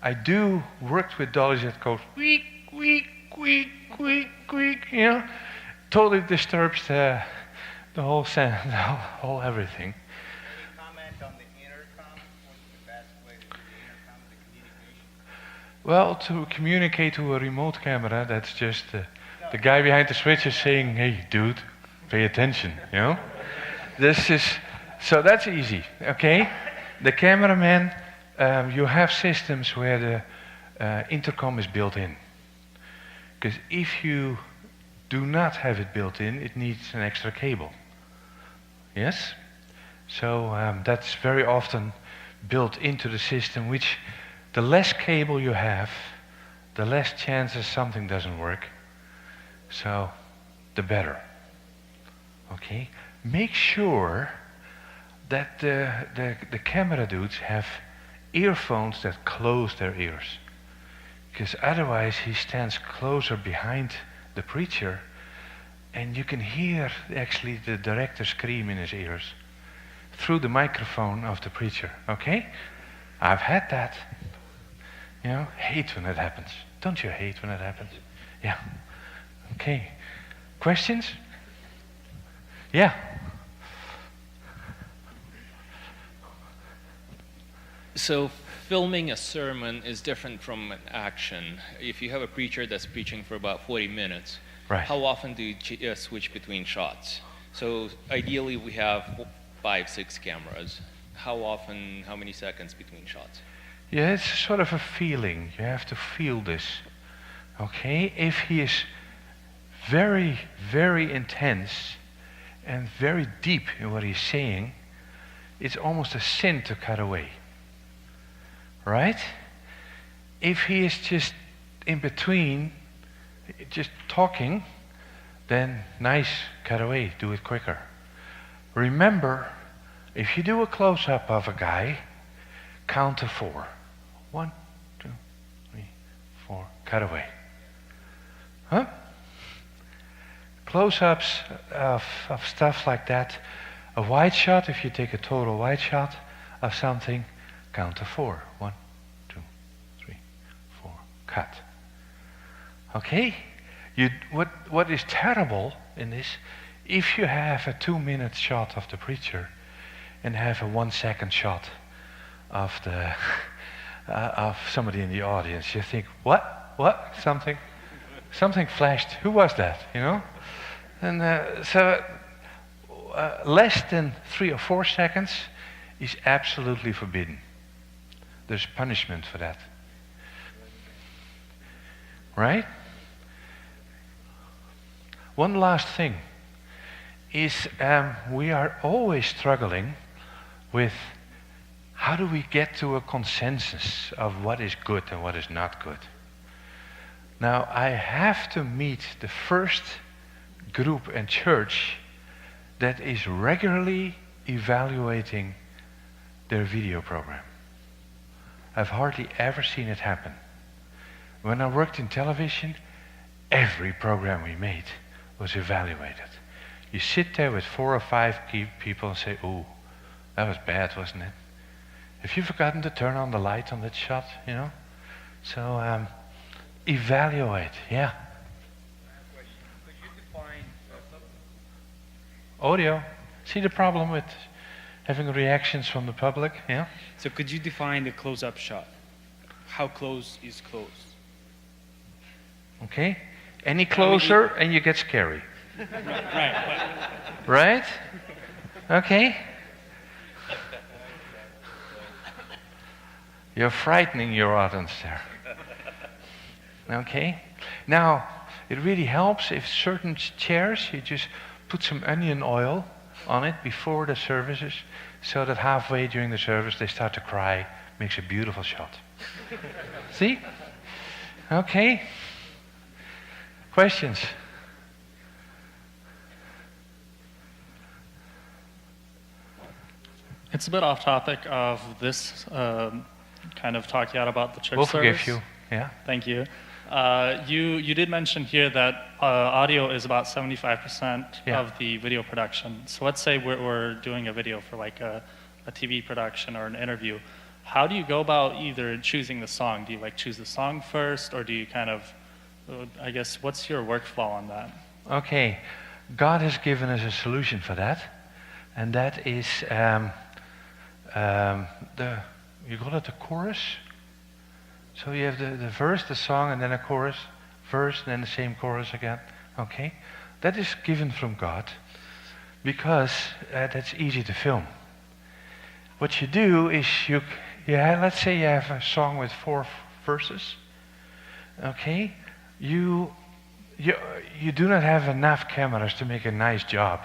I do work with dollies that go squeak, squeak, squeak, squeak, squeak. You know. Totally disturbs the whole sound, the whole everything. Any comment on the intercom? What's the best way to do the intercom, the communication? Well, to communicate to a remote camera, that's just the guy behind the switch is saying, "Hey, dude, pay attention." You know, so that's easy. Okay, the cameraman, you have systems where the intercom is built in. Because if you do not have it built in, it needs an extra cable. Yes? So that's very often built into the system, which the less cable you have, the less chances something doesn't work. So the better. Okay? Make sure that the camera dudes have earphones that close their ears. Because otherwise he stands closer behind the preacher and you can hear actually the director scream in his ears through the microphone of the preacher. Okay? I've had that. You know, hate when it happens. Don't you hate when it happens? Yeah. Okay. Questions? Yeah. So filming a sermon is different from an action. If you have a preacher that's preaching for about 40 minutes, Right. how often do you switch between shots? So ideally we have 5, 6 cameras. How often, how many seconds between shots? Yeah, it's sort of a feeling. You have to feel this. Okay? If he is very, very intense and very deep in what he's saying, it's almost a sin to cut away. Right? If he is just in between, just talking, then nice, cut away, do it quicker. Remember, if you do a close-up of a guy, count to 4. 1, 2, 3, 4, cut away. Huh? Close-ups of stuff like that. A wide shot, if you take a total wide shot of something, count to 4. 1, 2, 3, 4, cut. Okay? What is terrible in this, if you have a 2-minute shot of the preacher and have a 1-second shot of the of somebody in the audience, you think, what? Something flashed. Who was that? You know? And so less than 3 or 4 seconds is absolutely forbidden. There's punishment for that. Right? One last thing is we are always struggling with how do we get to a consensus of what is good and what is not good. Now, I have to meet the first group and church that is regularly evaluating their video program. I've hardly ever seen it happen. When I worked in television, every program we made was evaluated. You sit there with 4 or 5 people and say, "Oh, that was bad, wasn't it? Have you forgotten to turn on the light on that shot?" You know? So evaluate, yeah. Could you define Audio. See the problem with having reactions from the public? Yeah. So could you define the close-up shot? How close is close? Okay. Any closer and you get scary. Right. Right? Okay. You're frightening your audience there. Okay. Now, it really helps if certain chairs, you just put some onion oil on it before the services, so that halfway during the service they start to cry. Makes a beautiful shot. See? Okay. Questions? It's a bit off topic of this kind of talk you had about the church We'll service. forgive you. Yeah. Thank you. You did mention here that audio is about 75% Yeah. of the video production. So let's say we're doing a video for like a TV production or an interview. How do you go about either choosing the song? Do you like choose the song first, or do you kind of, I guess, what's your workflow on that? Okay. God has given us a solution for that, and that is you call it the chorus? So you have the verse, the song, and then a chorus, verse, and then the same chorus again. Okay? That is given from God because that's easy to film. What you do is let's say you have a song with 4 verses. Okay? You do not have enough cameras to make a nice job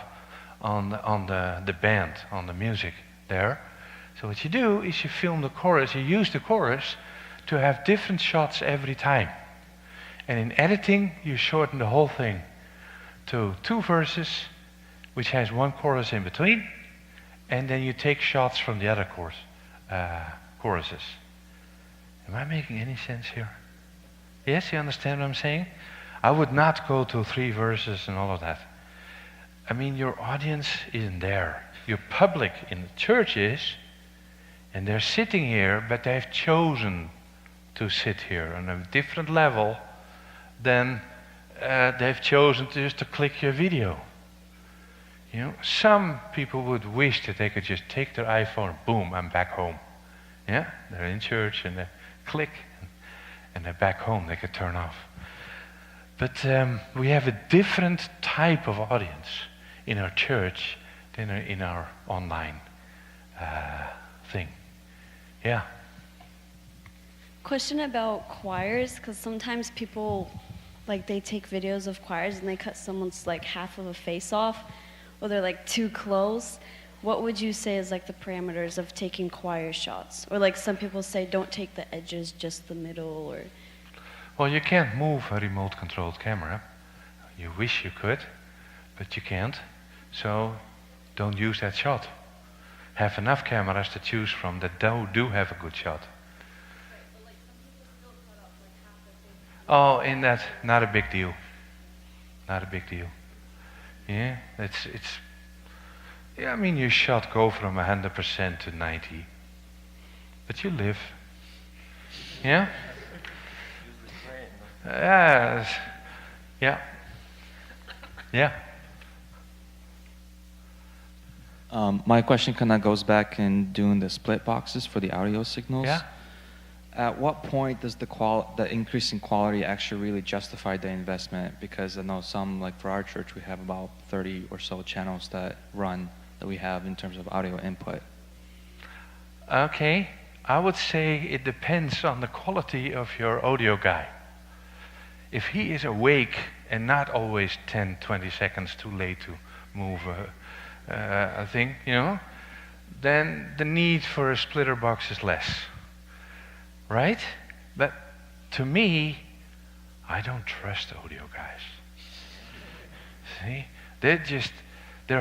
on the band, on the music there. So what you do is you film the chorus, you use the chorus to have different shots every time. And in editing, you shorten the whole thing to 2 verses, which has 1 chorus in between, and then you take shots from the other choruses. Am I making any sense here? Yes, you understand what I'm saying? I would not go to 3 verses and all of that. I mean, your audience isn't there. Your public in the church is, and they're sitting here, but they've chosen to sit here on a different level than they've chosen just to click your video. You know, some people would wish that they could just take their iPhone, boom, I'm back home. Yeah, they're in church and they click, and they're back home. They could turn off. But we have a different type of audience in our church than in our online thing. Yeah. Question about choirs, because sometimes people, like, they take videos of choirs and they cut someone's like half of a face off, or they're like too close. What would you say is like the parameters of taking choir shots? Or like some people say don't take the edges, just the middle, or... Well, you can't move a remote controlled camera. You wish you could, but you can't. So don't use that shot. Have enough cameras to choose from that do have a good shot. Oh, in that, not a big deal. Not a big deal. Yeah, yeah, I mean, your shot go from 100% to 90. But you live. Yeah? Yeah. Yeah. My question kind of goes back in doing the split boxes for the audio signals. Yeah. At what point does the increase in quality actually really justify the investment? Because I know some, like for our church, we have about 30 or so channels that we have in terms of audio input. Okay. I would say it depends on the quality of your audio guy. If he is awake and not always 10, 20 seconds too late to move a thing, you know, then the need for a splitter box is less. Right? But to me, I don't trust audio guys. See? They're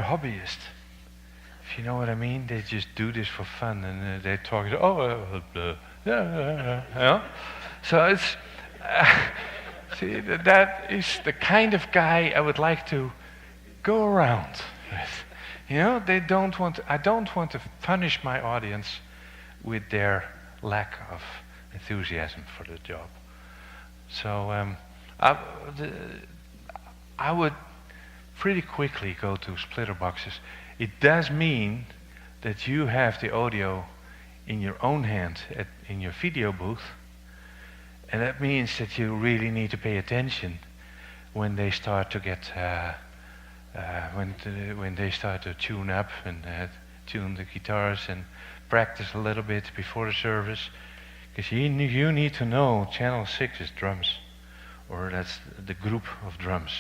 hobbyists. If you know what I mean, they just do this for fun and they talk, yeah. So it's, see, that is the kind of guy I would like to go around with. You know, I don't want to punish my audience with their lack of enthusiasm for the job. So I would pretty quickly go to splitter boxes. It does mean that you have the audio in your own hand in your video booth, and that means that you really need to pay attention when they start to get when they start to tune up and tune the guitars and practice a little bit before the service. Because you need to know channel 6 is drums, or that's the group of drums.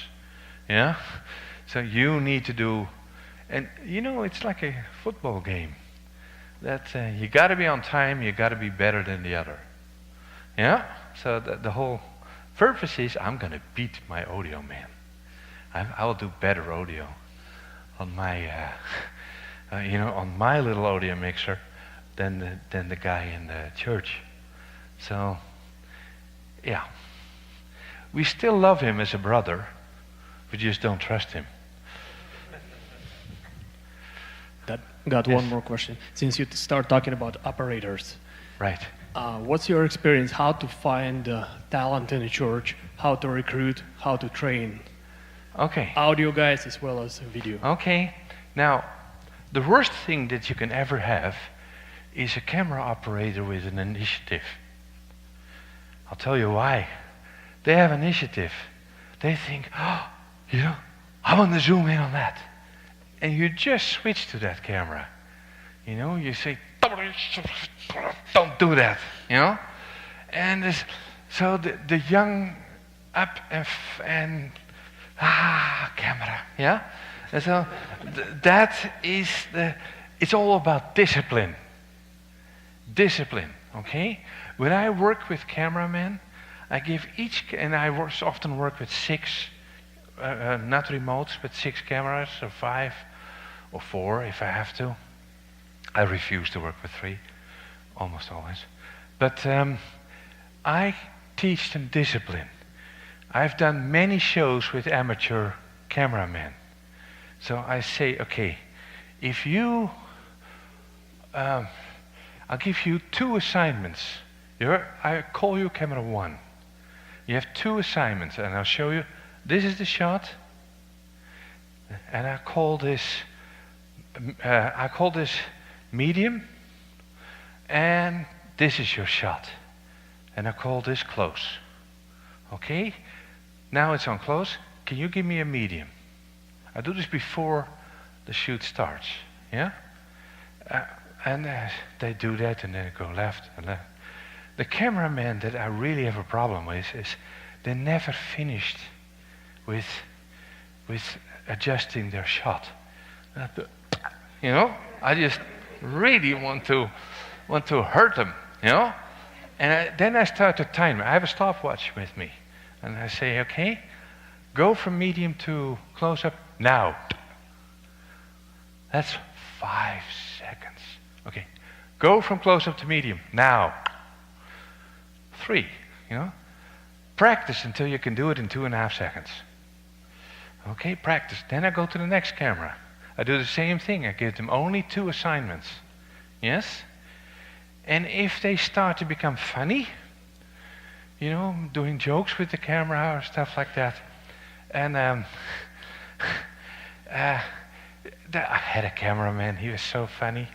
Yeah? So you need to do, and you know, it's like a football game. That you got to be on time, you got to be better than the other. Yeah? So the whole purpose is I'm going to beat my audio man. I will do better audio on my, on my little audio mixer than the guy in the church. So, yeah. We still love him as a brother. We just don't trust him. Got one more question. Since you start talking about operators. Right. What's your experience? How to find talent in a church? How to recruit? How to train? Okay. Audio guys as well as video. Okay. Now, the worst thing that you can ever have is a camera operator with an initiative. I'll tell you why. They have initiative. They think, oh, you know, I want to zoom in on that. And you just switch to that camera. You know, you say, don't do that, you know? And so the young up and camera, yeah? And so that is it's all about discipline. Discipline, okay? When I work with cameramen, I give each, and I often work with 6, not remotes, but 6 cameras, or 5, or 4 if I have to. I refuse to work with 3, almost always. But I teach them discipline. I've done many shows with amateur cameramen. So I say, okay, if you, I'll give you 2 assignments. I call you camera 1. You have 2 assignments, and I'll show you, this is the shot, and I call this medium, and this is your shot. And I call this close. Okay? Now it's on close. Can you give me a medium? I do this before the shoot starts. Yeah? And they do that, and then go left and left. The cameraman that I really have a problem with is they never finished with adjusting their shot. You know? I just really want to hurt them, you know? And then I start to time. I have a stopwatch with me. And I say, okay, go from medium to close-up now. That's 5 seconds. Okay, go from close-up to medium now. 3, you know? Practice until you can do it in 2.5 seconds. Okay, practice. Then I go to the next camera. I do the same thing. I give them only 2 assignments. Yes? And if they start to become funny, you know, doing jokes with the camera or stuff like that, and I had a cameraman, he was so funny.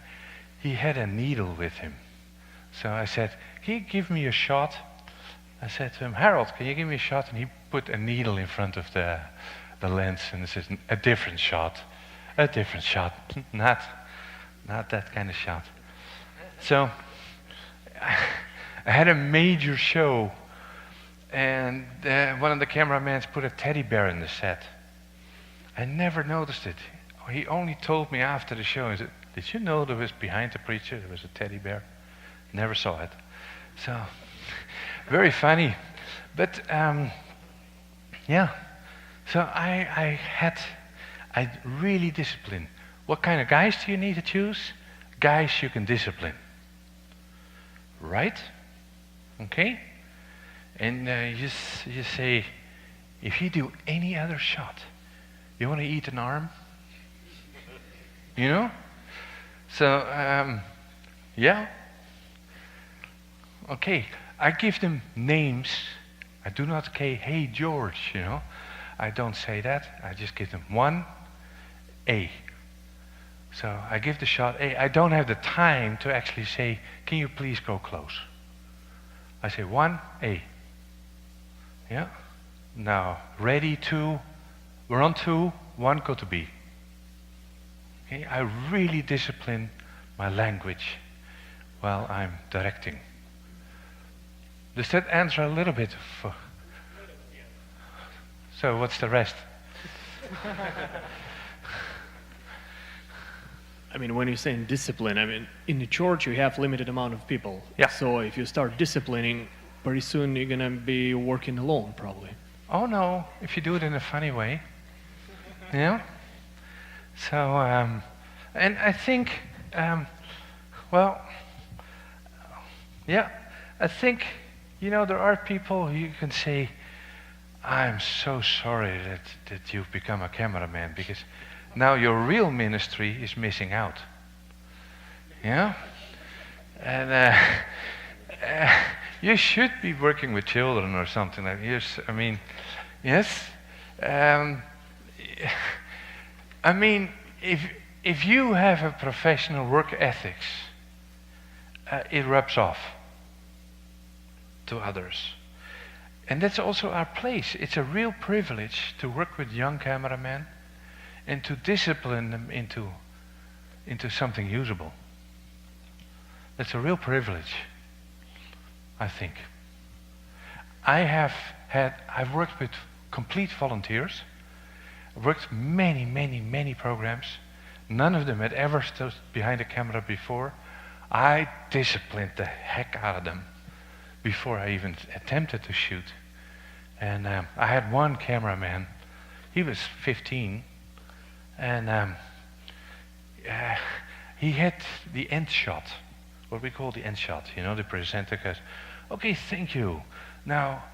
He had a needle with him. So I said, can you give me a shot? I said to him, Harold, can you give me a shot? And he put a needle in front of the lens, and this is a different shot. A different shot, not that kind of shot. So I had a major show, and one of the cameramans put a teddy bear in the set. I never noticed it. He only told me after the show. He said, did you know there was behind the preacher there was a teddy bear? Never saw it. So very funny. But yeah. So I really discipline. What kind of guys do you need to choose? Guys you can discipline. Right? Okay? And you say, if you do any other shot, you want to eat an arm? You know? So, yeah. Okay, I give them names. I do not say, hey George, you know. I don't say that. I just give them 1, A. So I give the shot A. I don't have the time to actually say, can you please go close? I say 1, A. Yeah. Now, ready, 2. We're on 2, 1, go to B. Okay, I really discipline my language while I'm directing. Does that answer a little bit? So what's the rest? I mean, when you're saying discipline, I mean, in the church you have limited amount of people. Yeah. So if you start disciplining, pretty soon you're gonna be working alone, probably. Oh no, if you do it in a funny way. Yeah. So, and I think, well, yeah, I think, you know, there are people who you can say, I'm so sorry that you've become a cameraman, because now your real ministry is missing out. Yeah? And you should be working with children or something like this. I mean, yes. I mean, if you have a professional work ethics, it rubs off to others. And that's also our place. It's a real privilege to work with young cameramen and to discipline them into something usable. That's a real privilege, I think. I've worked with complete volunteers. I've worked many, many, many programs. None of them had ever stood behind a camera before. I disciplined the heck out of them before I even attempted to shoot. And I had one cameraman. He was 15, and he had the end shot, what we call the end shot. You know, the presenter goes, "Okay, thank you. Now,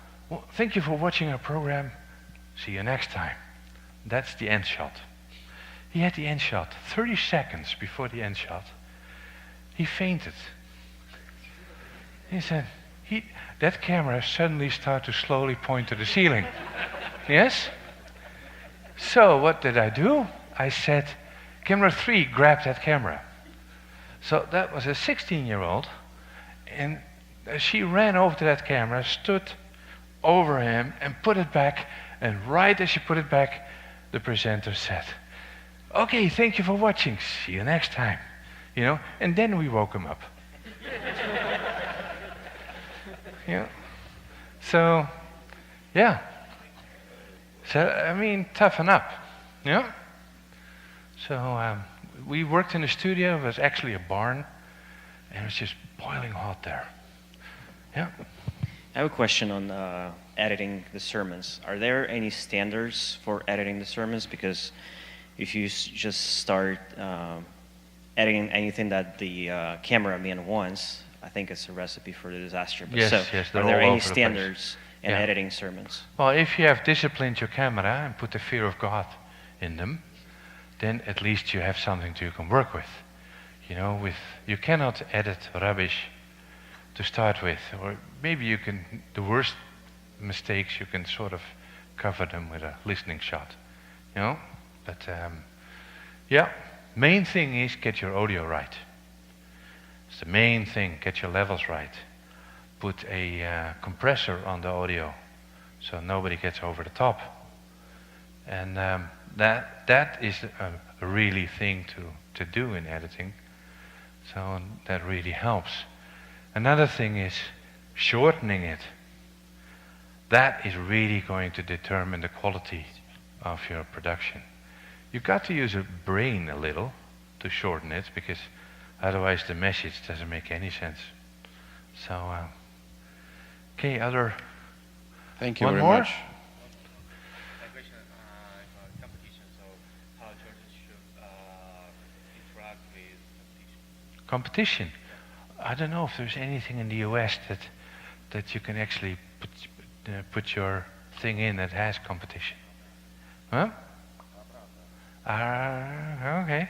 thank you for watching our program. See you next time." That's the end shot. He had the end shot. 30 seconds before the end shot, he fainted. He said, that camera suddenly started to slowly point to the ceiling. Yes? So what did I do? I said, "Camera 3, grab that camera." So that was a 16-year-old, and she ran over to that camera, stood over him, and put it back. And right as she put it back, the presenter said, "Okay, thank you for watching. See you next time." You know, and then we woke him up. Yeah. So, yeah. So, I mean, toughen up. Yeah. So, we worked in a studio. It was actually a barn, and it was just boiling hot there. Yeah. I have a question on editing the sermons. Are there any standards for editing the sermons? Because if you just start editing anything that the cameraman wants, I think it's a recipe for the disaster. But Yes, so, yes, are they're there all any over the place. standards in Yeah. editing sermons? Well, if you have disciplined your camera and put the fear of God in them, then at least you have something you can work with. You know, you cannot edit rubbish to start with, or maybe you can, the worst mistakes, you can sort of cover them with a listening shot, you know? But yeah, main thing is get your audio right. It's the main thing, get your levels right. Put a compressor on the audio so nobody gets over the top. And that is a really thing to do in editing. So that really helps. Another thing is shortening it. That is really going to determine the quality of your production. You've got to use your brain a little to shorten it, because otherwise the message doesn't make any sense. So, okay, other. Thank you One very more? much. My question competition. So how churches should interact with competition? Competition. I don't know if there's anything in the US that you can actually put your thing in that has competition. Huh? Okay.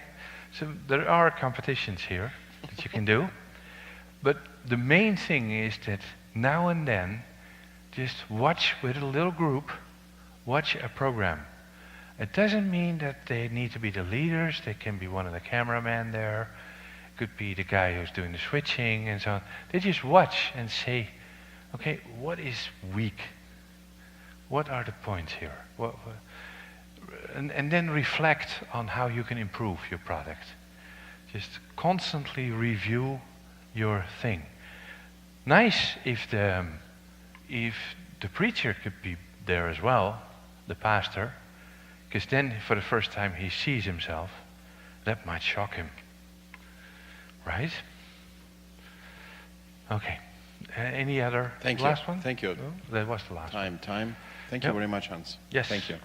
So there are competitions here that you can do. But the main thing is that now and then, just watch with a little group, watch a program. It doesn't mean that they need to be the leaders. They can be one of the cameramen there. Could be the guy who's doing the switching and so on. They just watch and say, okay, what is weak? What are the points here? And then reflect on how you can improve your product. Just constantly review your thing. Nice if the preacher could be there as well, the pastor, because then for the first time he sees himself. That might shock him. Right? Okay. Any other Thank you. last one? Thank you. No? That was the last one. Time. Thank you Yep. very much, Hans. Yes. Thank you.